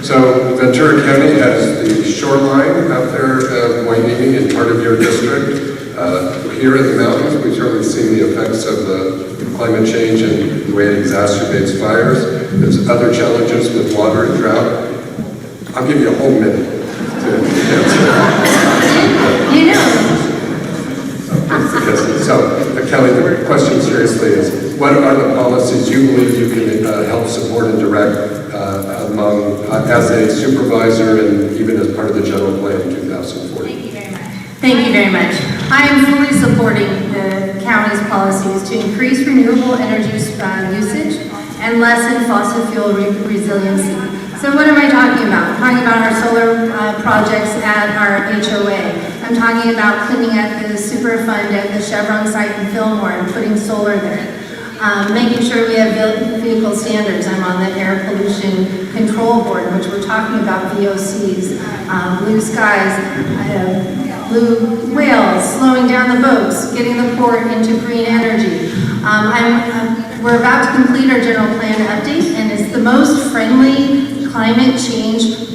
Speaker 1: So Ventura County has the shoreline out there, Wainini, in part of your district. Here in the mountains, we've certainly seen the effects of the climate change and the way it exacerbates fires. There's other challenges with water and drought. I'll give you a whole minute to answer.
Speaker 7: You know.
Speaker 1: So, Kelly, the question seriously is, what are the policies you believe you can help support and direct as a supervisor and even as part of the general plan in 2040?
Speaker 7: Thank you very much. Thank you very much. I am fully supporting the county's policies to increase renewable energy usage and lessen fossil fuel resiliency. So what am I talking about? I'm talking about our solar projects at our HOA. I'm talking about cleaning up the Superfund at the Chevron site in Fillmore and putting solar there. Making sure we have vehicle standards. I'm on the Air Pollution Control Board, which we're talking about VOCs, blue skies, blue whales, slowing down the boats, getting the port into green energy. We're about to complete our general plan update, and it's the most friendly climate change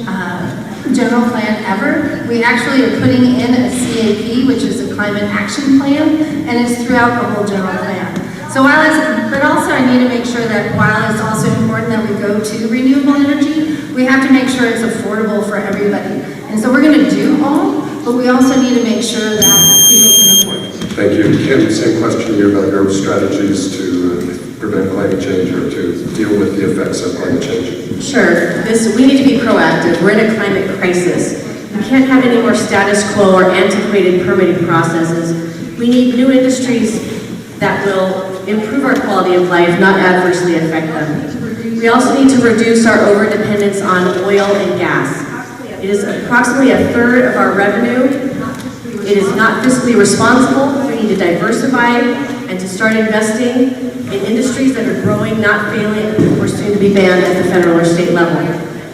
Speaker 7: general plan ever. We actually are putting in a CAP, which is a climate action plan, and it's throughout the whole general plan. So but also I need to make sure that while it's also important that we go to renewable energy, we have to make sure it's affordable for everybody. And so we're going to do all, but we also need to make sure that people can afford it.
Speaker 1: Thank you. Kim, same question here about your strategies to prevent climate change or to deal with the effects of climate change.
Speaker 5: Sure. We need to be proactive. We're in a climate crisis. We can't have any more status quo or antiquated permitting processes. We need new industries that will improve our quality of life, not adversely affect them. We also need to reduce our overdependence on oil and gas. It is approximately a third of our revenue. It is not fiscally responsible. We need to diversify and to start investing in industries that are growing, not failing, or soon to be banned at the federal or state level.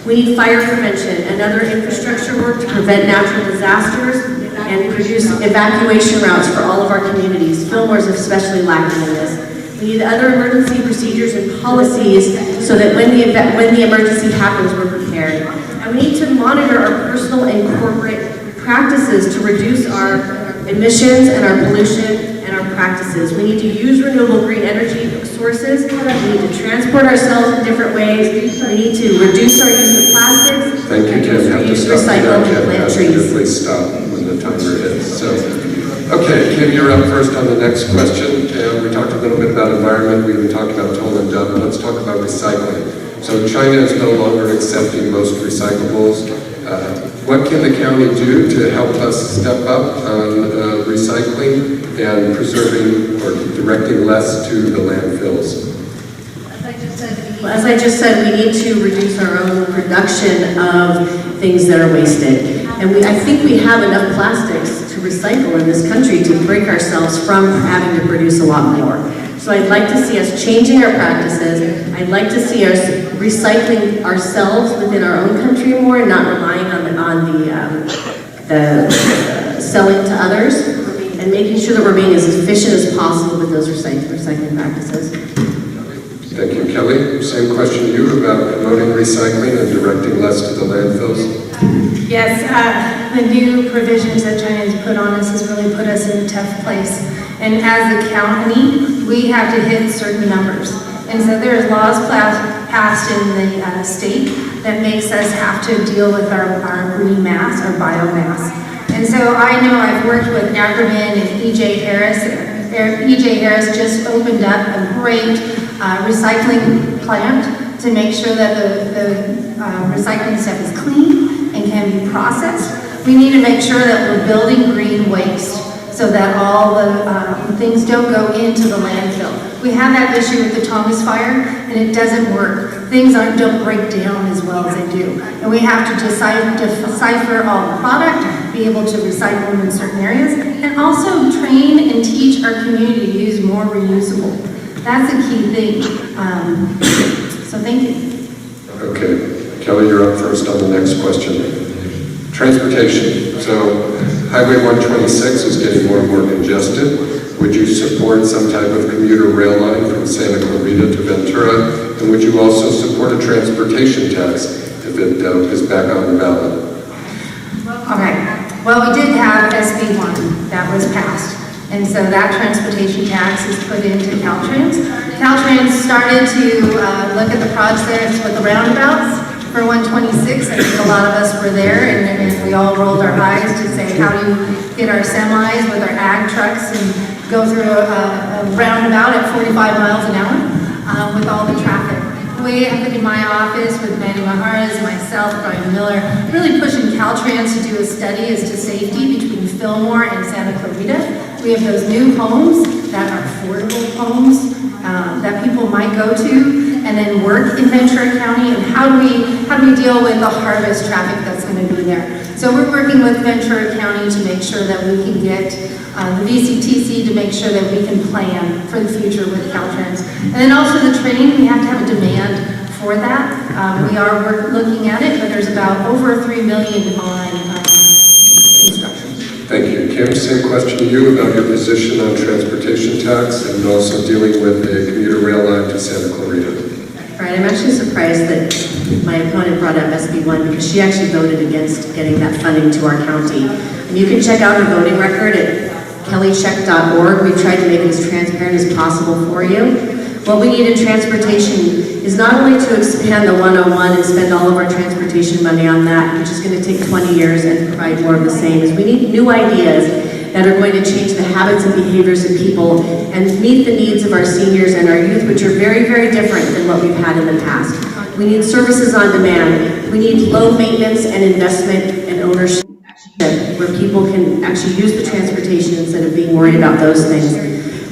Speaker 5: We need fire prevention and other infrastructure work to prevent natural disasters and produce evacuation routes for all of our communities. Fillmore is especially lacking in this. We need other emergency procedures and policies so that when the emergency happens, we're prepared. And we need to monitor our personal and corporate practices to reduce our emissions and our pollution and our practices. We need to use renewable green energy sources. We need to transport ourselves in different ways. We need to reduce our use of plastics.
Speaker 1: Thank you, Kim. Have to
Speaker 5: Use
Speaker 1: stop.
Speaker 5: recycle and plant trees.
Speaker 1: Please stop when the timer hits. So, okay, Kim, you're up first on the next question. We talked a little bit about environment. We even talked about toll and dump. Let's talk about recycling. So China is no longer accepting most recyclables. What can the county do to help us step up on recycling and preserving or directing less to the landfills?
Speaker 5: Well, as I just said, we need to reduce our own production of things that are wasted. And I think we have enough plastics to recycle in this country to break ourselves from having to produce a lot more. So I'd like to see us changing our practices. I'd like to see us recycling ourselves within our own country more and not relying on the selling to others.
Speaker 6: and making sure that we're being as efficient as possible with those recycling practices.
Speaker 1: Thank you, Kelly. Same question to you about promoting recycling and directing less to the landfills.
Speaker 7: Yes, the new provisions that China has put on us has really put us in a tough place. And as a county, we have to hit certain numbers. And so there's laws passed in the state that makes us have to deal with our green mass, our biomass. And so I know I've worked with Ackerman and E.J. Harris. E.J. Harris just opened up a great recycling plant to make sure that the recycling stuff is clean and can be processed. We need to make sure that we're building green waste so that all the things don't go into the landfill. We have that issue with the Thomas fire, and it doesn't work. Things don't break down as well as they do. And we have to decipher all the product, be able to recycle them in certain areas, and also train and teach our community to use more reusable. That's a key thing. So thank you.
Speaker 1: Okay, Kelly, you're up first on the next question. Transportation. So Highway 126 is getting more and more congested. Would you support some type of commuter rail line from Santa Clarita to Ventura? And would you also support a transportation tax if it is back on the ballot?
Speaker 7: Okay. Well, we did have SB 1 that was passed. And so that transportation tax is put into Caltrans. Caltrans started to look at the projects with the roundabouts for 126. I think a lot of us were there, and we all rolled our eyes to say, how do you get our semis with our ag trucks and go through a roundabout at 45 miles an hour with all the traffic. We, I think in my office with Manny Maharas, myself, Brian Miller, really pushing Caltrans to do a study as to safety between Fillmore and Santa Clarita. We have those new homes that are affordable homes that people might go to and then work in Ventura County, and how do we deal with the harvest traffic that's going to be there. So we're working with Ventura County to make sure that we can get the VCTC to make sure that we can plan for the future with Caltrans. And then also the train, we have to have a demand for that. We are looking at it, but there's about over $3 million on construction.
Speaker 1: Thank you. Kim, same question to you about your position on transportation tax and also dealing with a commuter rail line to Santa Clarita.
Speaker 5: Right, I'm actually surprised that my opponent brought up SB 1 because she actually voted against getting that funding to our county. And you can check out her voting record at kellycheck.org. We've tried to make it as transparent as possible for you. What we need in transportation is not only to expand the 101 and spend all of our transportation money on that, which is going to take 20 years and provide more of the same, is we need new ideas that are going to change the habits and behaviors of people and meet the needs of our seniors and our youth, which are very, very different than what we've had in the past. We need services on demand. We need low maintenance and investment and ownership where people can actually use the transportation instead of being worried about those things.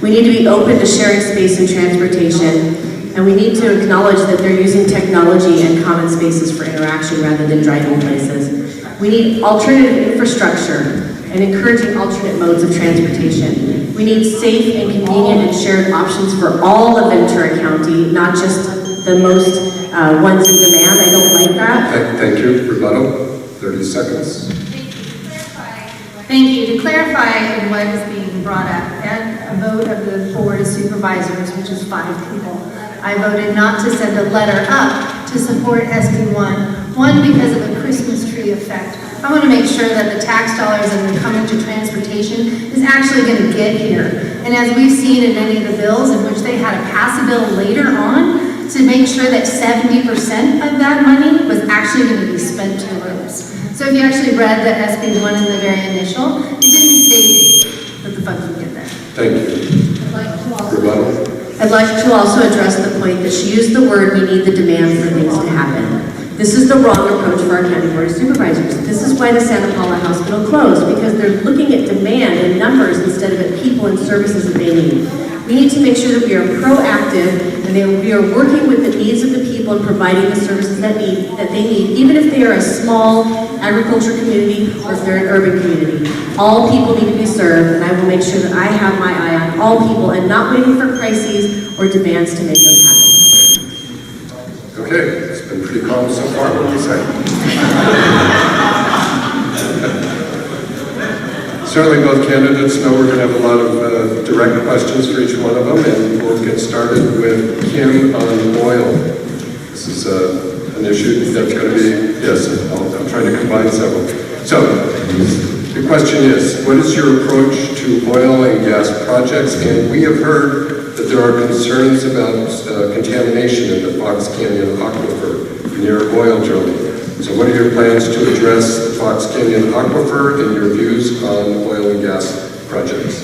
Speaker 5: We need to be open to sharing space and transportation, and we need to acknowledge that they're using technology and common spaces for interaction rather than driving places. We need alternative infrastructure and encouraging alternate modes of transportation. We need safe and convenient and shared options for all of Ventura County, not just the most ones in demand. I don't like that.
Speaker 1: Thank you. Rebuttal, 30 seconds.
Speaker 7: Thank you. To clarify what is being brought up, at a vote of the Board of Supervisors, which is 5 people, I voted not to send a letter up to support SB 1. One, because of a Christmas tree effect. I want to make sure that the tax dollars that are coming to transportation is actually going to get here. And as we've seen in many of the bills in which they had to pass a bill later on to make sure that 70% of that money was actually going to be spent to roads. So if you actually read the SB 1 in the very initial, it didn't state that the funds would get there.
Speaker 1: Thank you. Rebuttal.
Speaker 5: I'd like to also address the point that she used the word, we need the demand for things to happen. This is the wrong approach for our County Board of Supervisors. This is why the Santa Paula Hospital closed, because they're looking at demand and numbers instead of at people and services that they need. We need to make sure that we are proactive and that we are working with the needs of the people and providing the services that they need, even if they are a small agriculture community or if they're an urban community. All people need to be served, and I will make sure that I have my eye on all people and not waiting for crises or demands to make those happen.
Speaker 1: Okay, it's been pretty calm so far, what do you say? Certainly both candidates know we're going to have a lot of direct questions for each one of them, and we'll get started with Kim on oil. This is an issue that's going to be, yes, I'm trying to combine several. So, the question is, what is your approach to oil and gas projects? And we have heard that there are concerns about contamination in the Fox Canyon aquifer near oil drilling. So what are your plans to address the Fox Canyon aquifer and your views on oil and gas projects?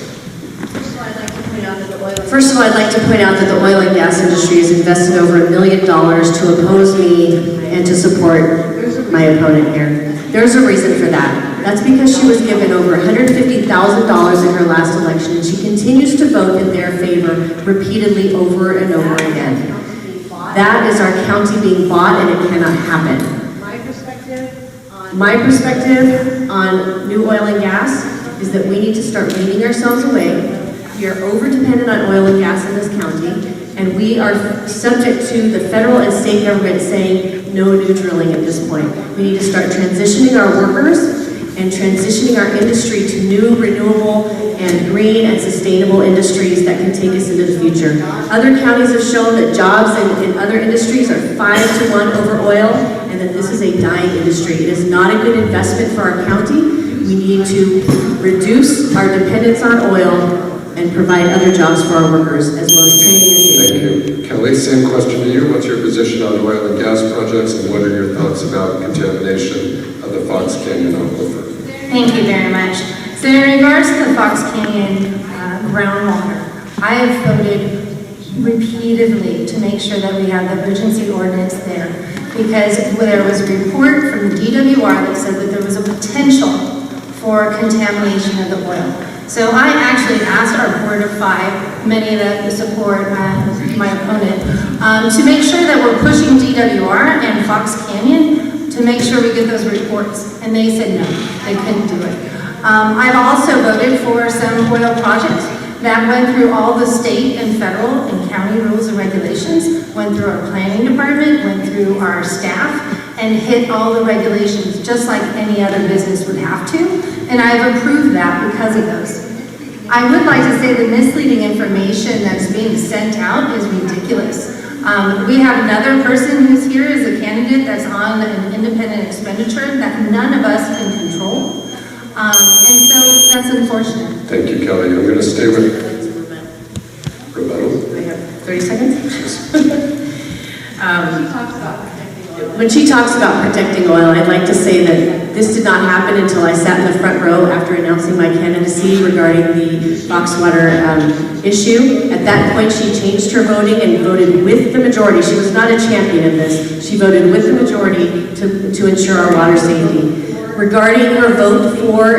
Speaker 6: First of all, I'd like to point out that the oil and gas industry has invested over $1 million to oppose me and to support my opponent here. There's a reason for that. That's because she was given over $150,000 in her last election, and she continues to vote in their favor repeatedly over and over again. That is our county being bought, and it cannot happen. My perspective on new oil and gas is that we need to start weaning ourselves away. We are over-dependent on oil and gas in this county, and we are subject to the federal and state government saying no new drilling at this point. We need to start transitioning our workers and transitioning our industry to new renewable and green and sustainable industries that can take us into the future. Other counties have shown that jobs in other industries are 5-to-1 over oil, and that this is a dying industry. It is not a good investment for our county. We need to reduce our dependence on oil and provide other jobs for our workers, as well as training and safety.
Speaker 1: Thank you. Kelly, same question to you. What's your position on oil and gas projects, and what are your thoughts about contamination of the Fox Canyon aquifer?
Speaker 7: Thank you very much. So in regards to the Fox Canyon groundwater, I have voted repeatedly to make sure that we have the emergency ordinance there, because there was a report from the DWR that said that there was a potential for contamination of the oil. So I actually asked our board of 5, many that support my opponent, to make sure that we're pushing DWR and Fox Canyon to make sure we get those reports. And they said no, they couldn't do it. I've also voted for some oil projects that went through all the state and federal and county rules and regulations, went through our planning department, went through our staff, and hit all the regulations just like any other business would have to. And I've approved that because of those. I would like to say the misleading information that's being sent out is ridiculous. We have another person who's here as a candidate that's on an independent expenditure that none of us can control. And so that's unfortunate.
Speaker 1: Thank you, Kelly. I'm going to stay with rebuttal.
Speaker 5: I have 30 seconds. When she talks about protecting oil, I'd like to say that this did not happen until I sat in the front row after announcing my candidacy regarding the Foxwater issue. At that point, she changed her voting and voted with the majority. She was not a champion of this. She voted with the majority to ensure our water safety. Regarding her vote for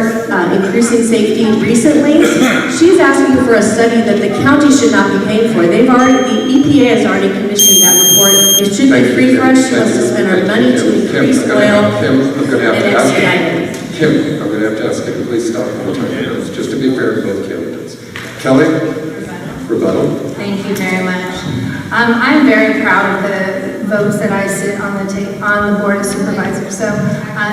Speaker 5: increasing safety recently, she's asking for a study that the county should not be paying for. The EPA has already commissioned that report. It should be free for us. She wants to spend our money to increase oil and expedite it.
Speaker 1: Kim, I'm going to have to ask you to please stop on the time, just to be fair to both candidates. Kelly, rebuttal.
Speaker 7: Thank you very much. I'm very proud of the votes that I sit on the board of supervisors. So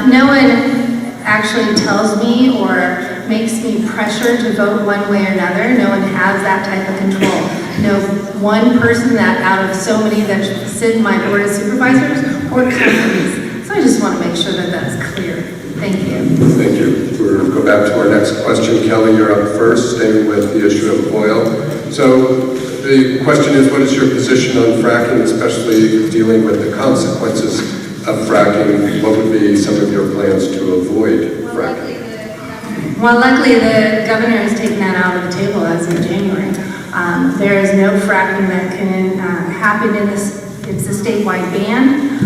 Speaker 7: no one actually tells me or makes me pressure to vote one way or another. No one has that type of control. No one person that out of so many that sit in my board of supervisors or companies. So I just want to make sure that that's clear. Thank you.
Speaker 1: Thank you. We'll go back to our next question. Kelly, you're up first, staying with the issue of oil. So the question is, what is your position on fracking, especially dealing with the consequences of fracking? What would be some of your plans to avoid fracking?
Speaker 7: Well, luckily the governor has taken that out of the table as of January. There is no fracking that can happen in this. It's a statewide ban,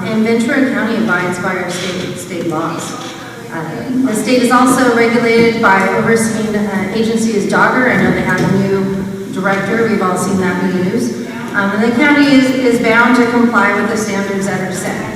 Speaker 7: and Ventura County abides by our state laws. The state is also regulated by overseeing agency is Dogger. I know they have a new director. We've all seen that in the news. And the county is bound to comply with the standards that are set.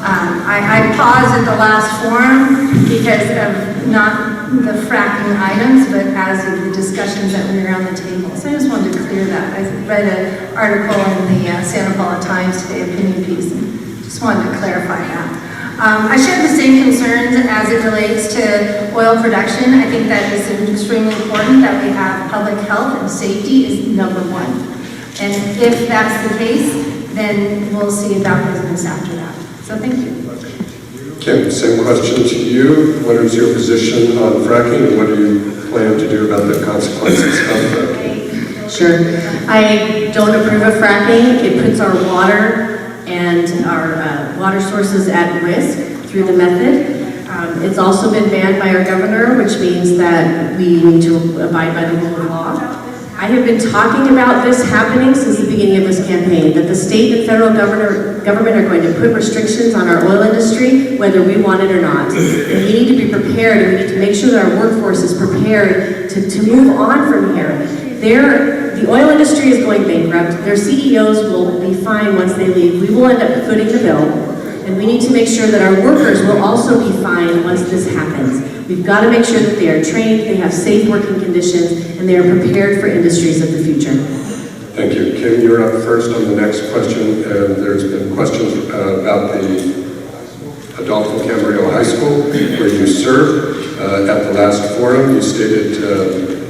Speaker 7: I paused at the last forum because of not the fracking items, but as of the discussions that were around the table. So I just wanted to clear that. I read an article in the Santa Paula Times today, opinion piece, and just wanted to clarify that. I share the same concerns as it relates to oil production. I think that it's extremely important that we have public health and safety is number one. And if that's the case, then we'll see about business after that. So thank you.
Speaker 1: Kim, same question to you. What is your position on fracking and what do you plan to do about the consequences of fracking?
Speaker 5: Sure. I don't approve of fracking. It puts our water and our water sources at risk through the method. It's also been banned by our governor, which means that we need to abide by the rule of law. I have been talking about this happening since the beginning of this campaign, that the state and federal government are going to put restrictions on our oil industry, whether we want it or not. And we need to be prepared, and we need to make sure that our workforce is prepared to move on from here. The oil industry is going bankrupt. Their CEOs will be fine once they leave. We will end up footing the bill, and we need to make sure that our workers will also be fine once this happens. We've got to make sure that they are trained, they have safe working conditions, and they are prepared for industries of the future.
Speaker 1: Thank you. Kim, you're up first on the next question. There's been questions about the Adolfo Camarillo High School, where you served. At the last forum, you stated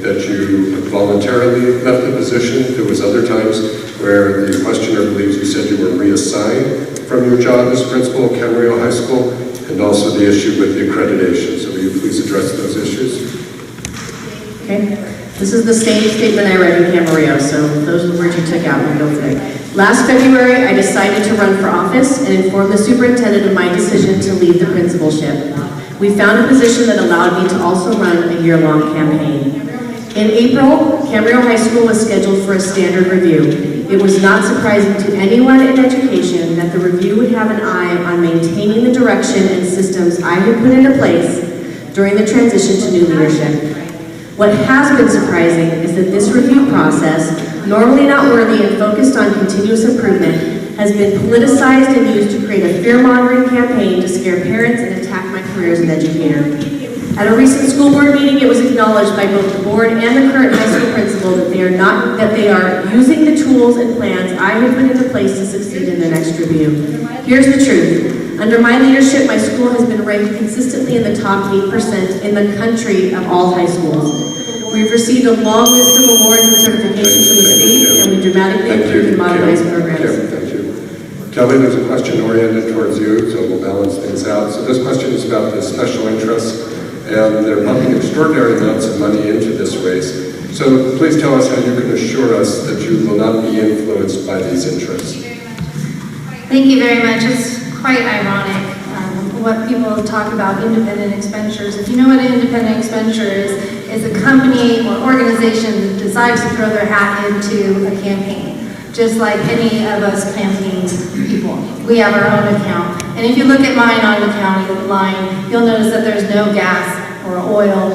Speaker 1: that you voluntarily left the position. There was other times where the questioner believes you said you were reassigned from your job as principal at Camarillo High School, and also the issue with the accreditation. So will you please address those issues?
Speaker 5: Okay. This is the same statement I read in Camarillo, so those are the words you took out and go for it. Last February, I decided to run for office and inform the superintendent of my decision to leave the principalship. We found a position that allowed me to also run a year-long campaign. In April, Camarillo High School was scheduled for a standard review. It was not surprising to anyone in education that the review would have an eye on maintaining the direction and systems I had put into place during the transition to new leadership. What has been surprising is that this review process, normally not worthy and focused on continuous improvement, has been politicized and used to create a fear-mongering campaign to scare parents and attack my career as an educator. At a recent school board meeting, it was acknowledged by both the board and the current high school principal that they are using the tools and plans I have put into place to succeed in the next review. Here's the truth. Under my leadership, my school has been ranked consistently in the top 8% in the country of all high schools. We've received a long list of awards and certifications from the state, and we dramatically improved and modernized programs.
Speaker 1: Thank you. Kelly, there's a question oriented towards you, so we'll balance things out. So this question is about the special interests, and they're pumping extraordinary amounts of money into this race. So please tell us how you can assure us that you will not be influenced by these interests.
Speaker 7: Thank you very much. It's quite ironic what people talk about independent expenditures. If you know what an independent expenditure is, it's a company or organization that decides to throw their hat into a campaign, just like any of us campaign people. We have our own account. And if you look at mine on the county line, you'll notice that there's no gas or oil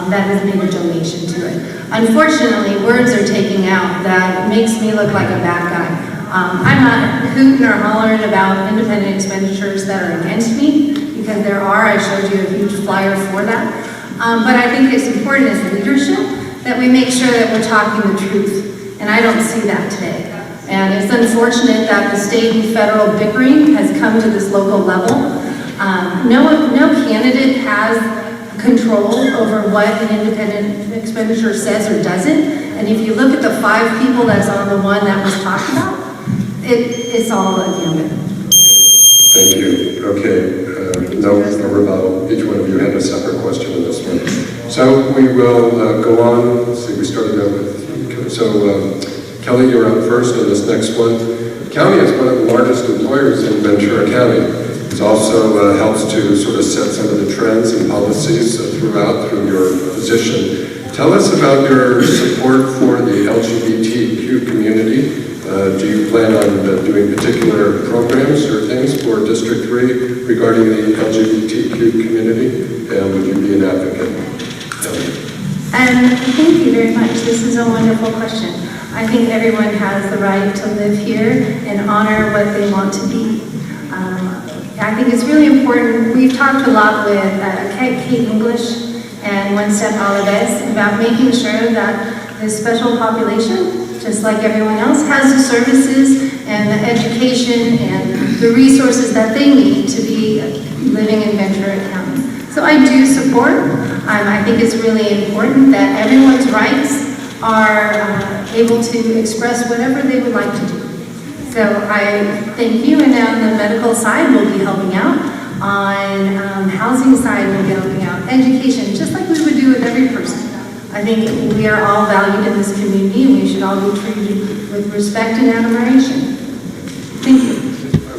Speaker 7: that has made a donation to it. Unfortunately, words are taking out that makes me look like a bad guy. I'm not hooting or hollering about independent expenditures that are against me, because there are. I showed you a huge flyer for that. But I think it's important as leadership that we make sure that we're talking the truth. And I don't see that today. And it's unfortunate that the state and federal bickering has come to this local level. No candidate has control over what an independent expenditure says or doesn't. And if you look at the 5 people that's on the one that was talked about, it's all a gambit.
Speaker 1: Thank you. Okay. No rebuttal. Each one of you had a separate question in this one. So we will go on. Let's see, we started out with... So Kelly, you're up first on this next one. The county is one of the largest employers in Ventura County. It also helps to sort of set some of the trends and policies through your position. Tell us about your support for the LGBTQ community. Do you plan on doing particular programs or things for District 3 regarding the LGBTQ community? And would you be an advocate?
Speaker 7: Thank you very much. This is a wonderful question. I think everyone has the right to live here and honor what they want to be. I think it's really important. We've talked a lot with Kate English and One Step Olives about making sure that this special population, just like everyone else, has the services and the education and the resources that they need to be living in Ventura County. So I do support. I think it's really important that everyone's rights are able to express whatever they would like to do. So I thank you, and now on the medical side, we'll be helping out. On housing side, we'll be helping out. Education, just like we would do with every person. I think we are all valued in this community, and we should all be treated with respect and admiration. Thank you.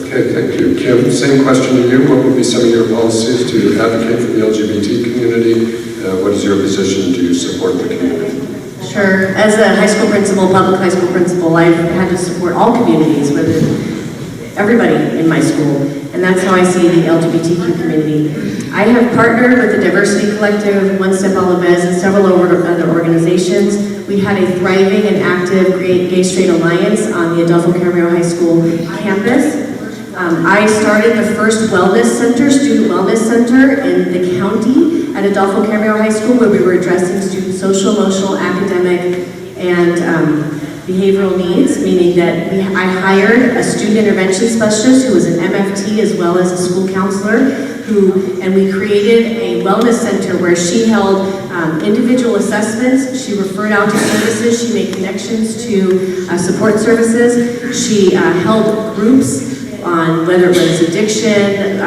Speaker 1: Okay, thank you. Kim, same question to you. What would be some of your policies to advocate for the LGBT community? What is your position to support the community?
Speaker 5: Sure. As a high school principal, public high school principal, I've had to support all communities, whether everybody in my school, and that's how I see the LGBTQ community. I have partnered with the Diversity Collective, One Step LWV, and several other organizations. We had a thriving and active Gay Straight Alliance on the Adolfo Camarillo High School campus. I started the first wellness center, student wellness center in the county at Adolfo Camarillo High School, where we were addressing student social, emotional, academic, and behavioral needs, meaning that I hired a student intervention specialist who was an MFT as well as a school counselor, and we created a wellness center where she held individual assessments, she referred out to services, she made connections to support services, she held groups on whether it was addiction,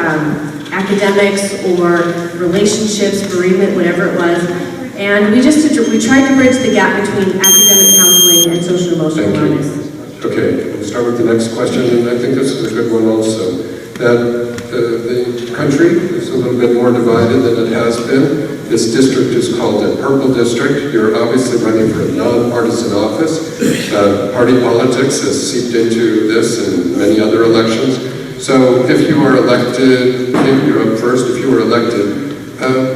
Speaker 5: academics, or relationships, bereavement, whatever it was. And we tried to bridge the gap between academic counseling and social emotional wellness.
Speaker 1: Okay, we'll start with the next question, and I think this is a good one also. That the country is a little bit more divided than it has been. This district is called the Purple District. You're obviously running for a nonpartisan office. Party politics has seeped into this and many other elections. So if you are elected, maybe you're up first, if you were elected,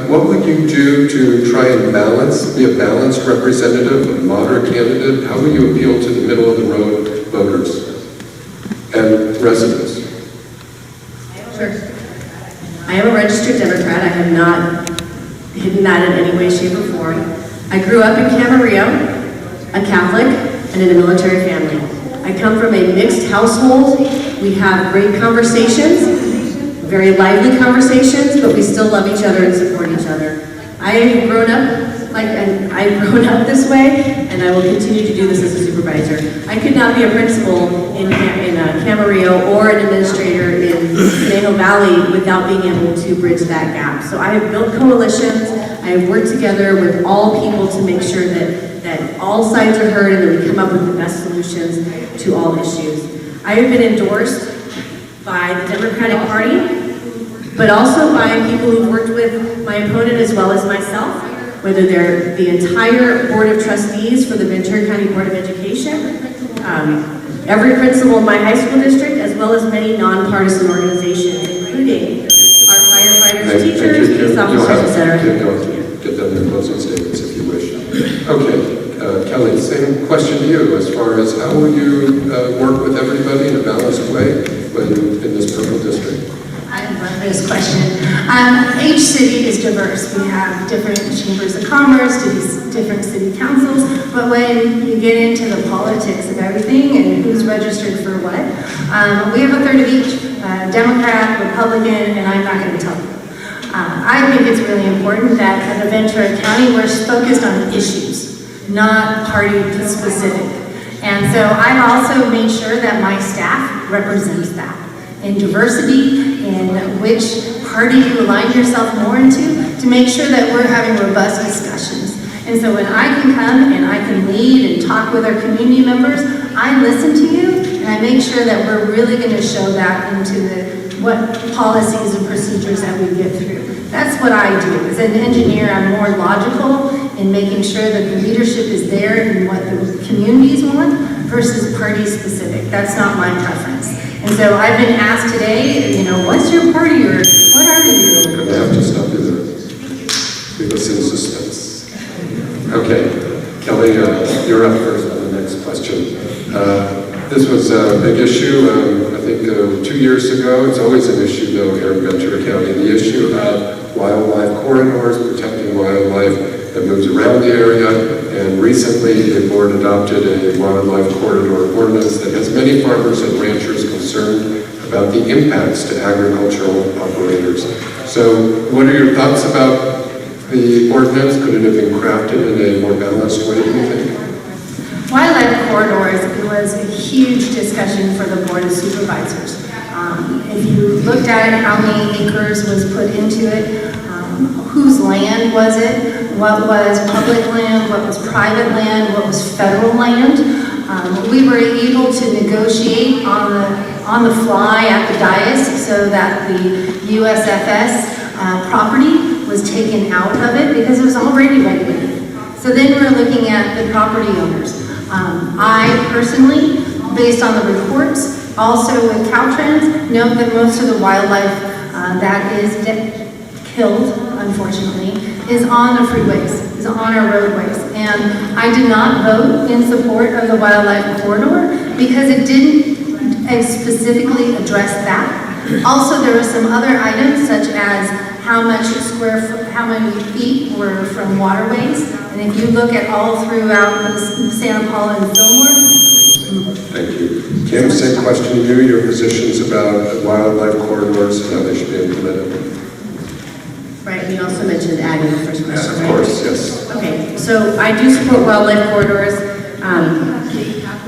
Speaker 1: what would you do to try and be a balanced representative, a moderate candidate? How will you appeal to the middle of the road voters and residents?
Speaker 5: Sure. I am a registered Democrat. I have not hidden that in any way, shape, or form. I grew up in Camarillo, a Catholic, and in a military family. I come from a mixed household. We have great conversations, very lively conversations, but we still love each other and support each other. I've grown up this way, and I will continue to do this as a supervisor. I could not be a principal in Camarillo or an administrator in Conejo Valley without being able to bridge that gap. So I have built coalitions, I have worked together with all people to make sure that all sides are heard and that we come up with the best solutions to all issues. I have been endorsed by the Democratic Party, but also by people who've worked with my opponent as well as myself, whether they're the entire Board of Trustees for the Ventura County Board of Education, every principal in my high school district, as well as many nonpartisan organizations, including our firefighters, teachers, police officers, etc.
Speaker 1: Get them their closing statements if you wish. Okay, Kelly, same question to you as far as how will you work with everybody in a balanced way in this purple district?
Speaker 7: I love this question. Each city is diverse. We have different chambers of commerce, different city councils, but when you get into the politics of everything and who's registered for what, we have a third of each, Democrat, Republican, and I'm not going to tell you. I think it's really important that at Ventura County, we're focused on issues, not party specific. And so I've also made sure that my staff represents that in diversity, in which party you align yourself more into, to make sure that we're having robust discussions. And so when I can come and I can lead and talk with our community members, I listen to you and I make sure that we're really going to show that into what policies and procedures that we get through. That's what I do. As an engineer, I'm more logical in making sure that the leadership is there in what the communities want versus party specific. That's not my preference. And so I've been asked today, what's your party or what are you?
Speaker 1: I'm going to have to stop you there. Leave us in suspense. Okay, Kelly, you're up first on the next question. This was a big issue, I think 2 years ago. It's always an issue, though, here in Ventura County. The issue of wildlife corridors, protecting wildlife that moves around the area. And recently, the board adopted a wildlife corridor ordinance that has many farmers and ranchers concerned. about the impacts to agricultural operators. So what are your thoughts about the ordinance? Could it have been crafted in a more balanced way, do you think?
Speaker 7: Wildlife corridors, it was a huge discussion for the Board of Supervisors. If you looked at it, how many acres was put into it, whose land was it, what was public land, what was private land, what was federal land. We were able to negotiate on the fly at the dais so that the USFS property was taken out of it because it was already regulated. So then we're looking at the property owners. I personally, based on the reports, also with Caltrans, note that most of the wildlife that is killed, unfortunately, is on the freeways, is on our roadways. And I did not vote in support of the wildlife corridor because it didn't specifically address that. Also, there were some other items such as how many feet were from waterways. And if you look at all throughout Santa Paula and Fillmore.
Speaker 1: Thank you. Kim, same question to you, your positions about wildlife corridors and how they should be implemented.
Speaker 5: Right, you also mentioned ag in the first question,
Speaker 1: Of
Speaker 5: right?
Speaker 1: course, yes.
Speaker 5: Okay, so I do support wildlife corridors.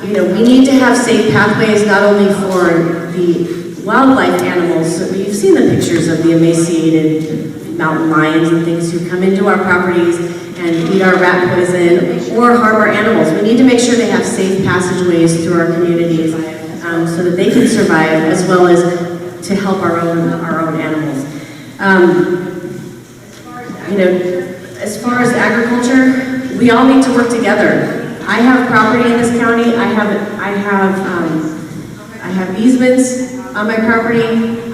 Speaker 5: We need to have safe pathways not only for the wildlife animals. So you've seen the pictures of the emaciated mountain lions and things who come into our properties and eat our rat poison or harm our animals. We need to make sure they have safe passageways through our communities so that they can survive, as well as to help our own animals. As far as agriculture, we all need to work together. I have property in this county. I have easements on my property.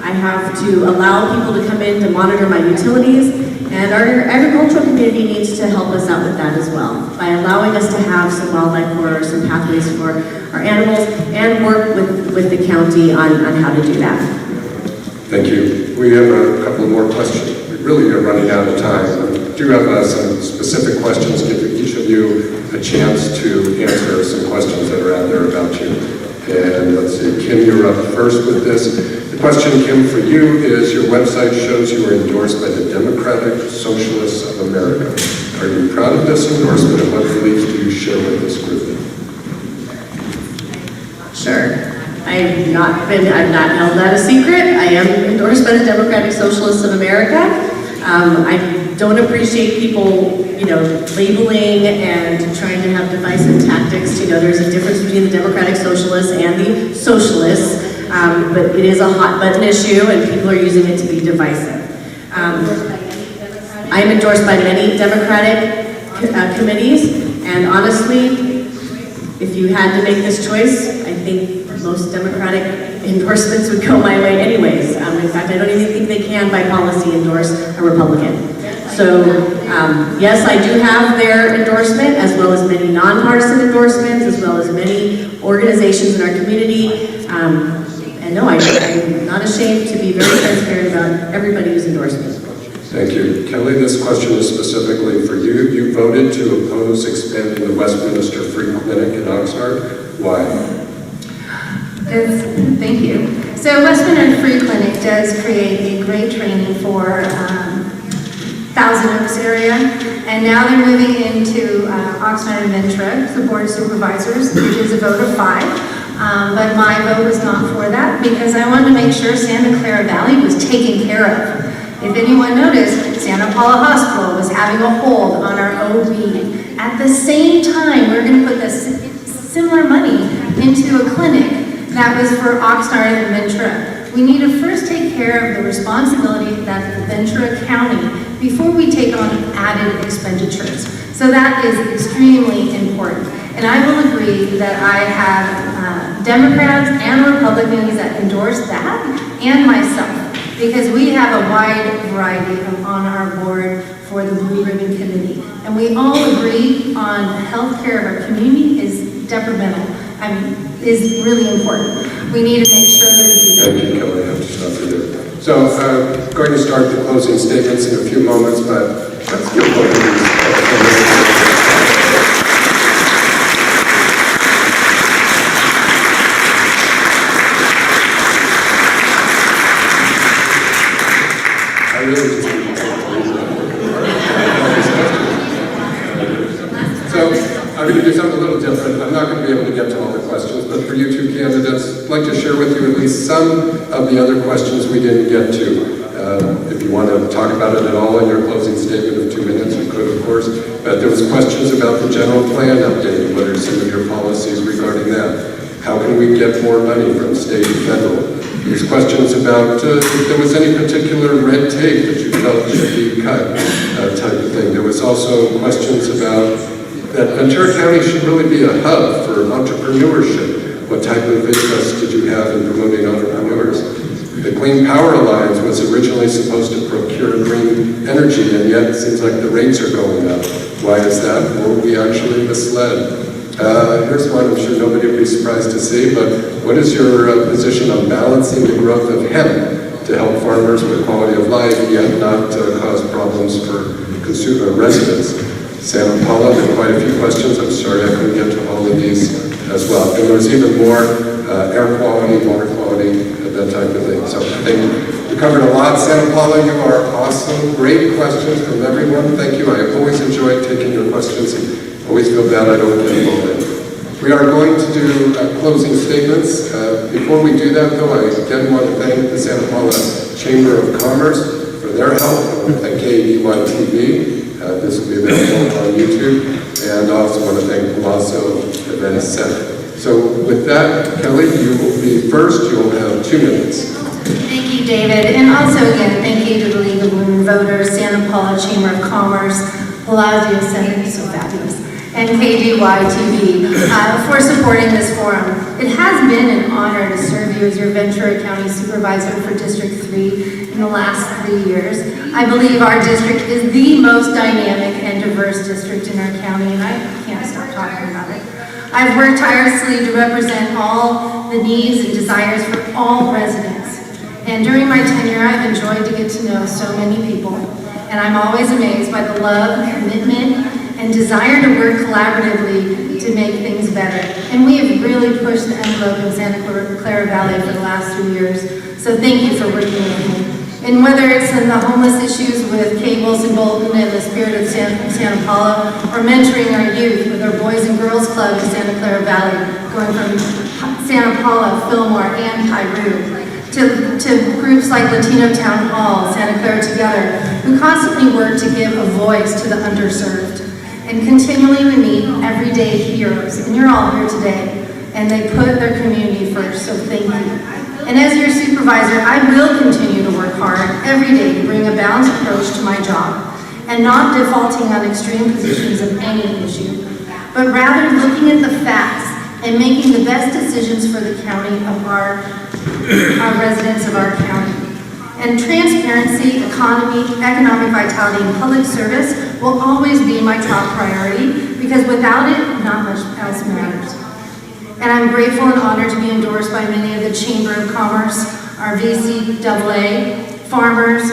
Speaker 5: I have to allow people to come in to monitor my utilities, and our agricultural community needs to help us out with that as well by allowing us to have some wildlife corridors, some pathways for our animals, and work with the county on how to do that.
Speaker 1: Thank you. We have a couple more questions. We really are running out of time. We do have some specific questions. Give each of you a chance to answer some questions that are out there about you. And let's see, Kim, you're up first with this. The question, Kim, for you is, your website shows you are endorsed by the Democratic Socialists of America. Are you proud of this endorsement, and what beliefs do you share with this group?
Speaker 5: Sure. I've not held that a secret. I am endorsed by the Democratic Socialists of America. I don't appreciate people, labeling and trying to have divisive tactics. There's a difference between the Democratic Socialists and the Socialists, but it is a hot button issue and people are using it to be divisive. I am endorsed by many Democratic committees, and honestly, if you had to make this choice, I think most Democratic endorsements would go my way anyways. In fact, I don't even think they can, by policy, endorse a Republican. So, yes, I do have their endorsement, as well as many nonpartisan endorsements, as well as many organizations in our community. And no, I'm not ashamed to be very transparent about everybody who's endorsed me.
Speaker 1: Thank you. Kelly, this question is specifically for you. You voted to oppose expanding the Westminster Free Clinic in Oxnard. Why?
Speaker 7: Thank you. So Westminster Free Clinic does create a great training for Thousand Oaks area, and now they're moving into Oxnard and Ventura, the Board of Supervisors, which is a vote of 5. But my vote was not for that because I wanted to make sure Santa Clara Valley was taken care of. If anyone noticed, Santa Paula Hospital was having a hold on our OB. At the same time, we're going to put this similar money into a clinic that was for Oxnard and Ventura. We need to first take care of the responsibility that the Ventura County before we take on added expenditures. So that is extremely important. And I will agree that I have Democrats and Republicans that endorse that, and myself, because we have a wide variety on our board for the Blue Ribbon Committee. And we all agree on health care of our community is detrimental. Is really important. We need to make sure that we do that.
Speaker 1: Thank you, Kelly. I have to stop you there. So I'm going to start the closing statements in a few moments, but let's give both of these. just like to share with you at least some of the other questions we didn't get to. If you want to talk about it at all in your closing statement of 2 minutes, you could, of course. But there was questions about the general plan update. What are some of your policies regarding that? How can we get more money from state and federal? There's questions about if there was any particular red tape that you felt should be cut, type of thing. There was also questions about that Ventura County should really be a hub for entrepreneurship. What type of interest did you have in promoting entrepreneurs? The Clean Power Alliance was originally supposed to procure green energy, and yet it seems like the rates are going up. Why is that? Were we actually misled? Here's one I'm sure nobody will be surprised to see, but what is your position on balancing the growth of hemp to help farmers with quality of life, yet not cause problems for consumer residents? Santa Paula, there were quite a few questions. I'm sorry I couldn't get to all of these as well. And there's even more air quality, water quality, that type of thing. So I think we covered a lot. Santa Paula, you are awesome. Great questions from everyone. Thank you. I have always enjoyed taking your questions and always feel bad I don't get involved in. We are going to do closing statements. Before we do that, though, I again want to thank the Santa Paula Chamber of Commerce for their help. I want to thank KEY-TV. This will be available on YouTube. And I also want to thank Palazzo Event Center. So with that, Kelly, you will be first. You'll have 2 minutes.
Speaker 7: Thank you, David. And also, again, thank you to the League of Women Voters, Santa Paula Chamber of Commerce, Palazzo Center, so fabulous, and KGY-TV for supporting this forum. It has been an honor to serve you as your Ventura County Supervisor for District 3 in the last 3 years. I believe our district is the most dynamic and diverse district in our county, and I can't stop talking about it. I've worked tirelessly to represent all the needs and desires for all residents. And during my tenure, I've enjoyed to get to know so many people. And I'm always amazed by the love, commitment, and desire to work collaboratively to make things better. And we have really pushed the envelope in Santa Clara Valley for the last 3 years. So thank you for working with me. And whether it's in the homeless issues with Kate Wilson-Bolton and the Spirit of Santa Paula, or mentoring our youth with our Boys and Girls Club in Santa Clara Valley, going from Santa Paula, Fillmore, and Cairo, to groups like Latino Town Hall, Santa Clara Together, who constantly work to give a voice to the underserved. And continually we meet everyday heroes, and you're all here today, and they put their community first, so thank you. And as your supervisor, I will continue to work hard every day to bring a balanced approach to my job, and not defaulting on extreme positions of any issue, but rather looking at the facts and making the best decisions for the county of our residents of our county. And transparency, economic vitality, and public service will always be my top priority, because without it, not much else matters. And I'm grateful and honored to be endorsed by many of the Chamber of Commerce, our VCAA, farmers,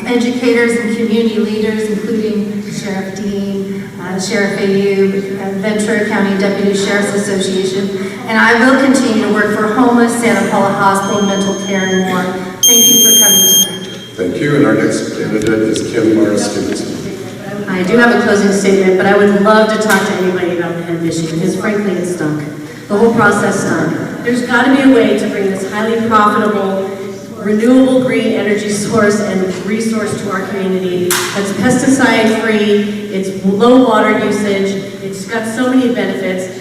Speaker 7: educators, and community leaders, including Sheriff Dean, Sheriff Ayub, Ventura County Deputy Sheriff's Association. And I will continue to work for homeless, Santa Paula Hospital, mental care, and more. Thank you for coming tonight.
Speaker 1: Thank you. And our next candidate is Kim Morris-Stevenson.
Speaker 5: I do have a closing statement, but I would love to talk to anybody about the hemp issue, because frankly, it's stunk. The whole process stunk. There's got to be a way to bring this highly profitable, renewable green energy source and resource to our community that's pesticide-free, it's low water usage, it's got so many benefits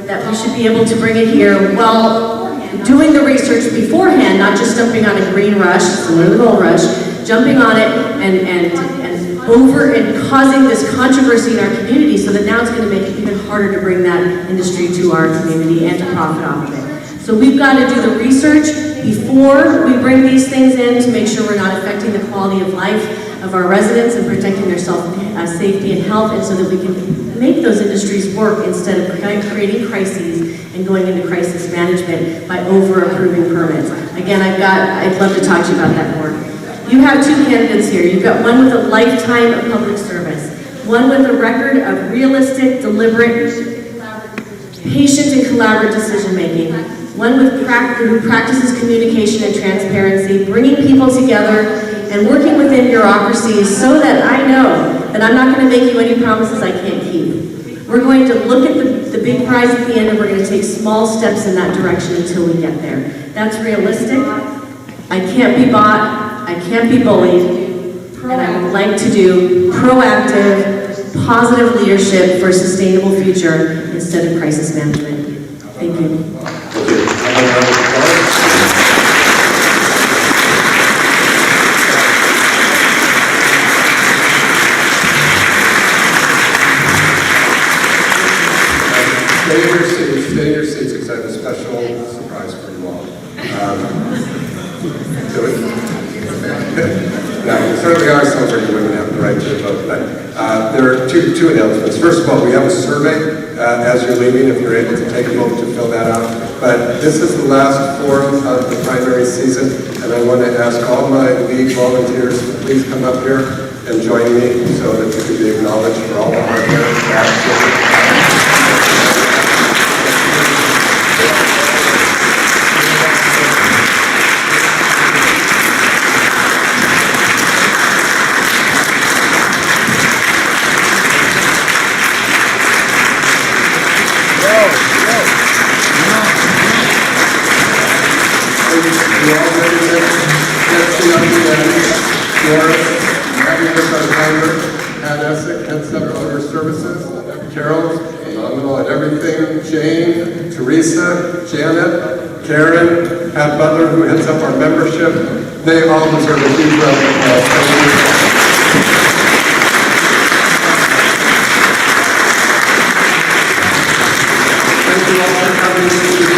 Speaker 5: that we should be able to bring it here while doing the research beforehand, not just jumping on a green rush, similar to the gold rush, jumping on it and causing this controversy in our community, so that now it's going to make it even harder to bring that industry to our community and to profit off of it. So we've got to do the research before we bring these things in to make sure we're not affecting the quality of life of our residents and protecting their safety and health, and so that we can make those industries work instead of creating crises and going into crisis management by over-approving permits. Again, I'd love to talk to you about that more. You have 2 candidates here. You've got one with a lifetime of public service, one with a record of realistic, deliberate, patient and collaborative decision-making, one who practices communication and transparency, bringing people together and working within bureaucracies so that I know that I'm not going to make you any promises I can't keep. We're going to look at the big prize at the end, and we're going to take small steps in that direction until we get there. That's realistic. I can't be bought, I can't be bullied, and I would like to do proactive, positive leadership for a sustainable future instead of crisis management. Thank you.
Speaker 1: Stay in your seats because I have a special surprise for you all. Do it. Now, there certainly are celebrating women have the right to vote, but there are two announcements. First of all, we have a survey as you're leaving, if you're able to take a moment to fill that out. But this is the last forum of the primary season, and I want to ask all my league volunteers to please come up here and join me so that you can be acknowledged for all the hard work. Carol, phenomenal at everything. Jane, Teresa, Janet, Karen, Pat Butler, who heads up our membership. They all deserve a huge round of applause. Thank you all for coming.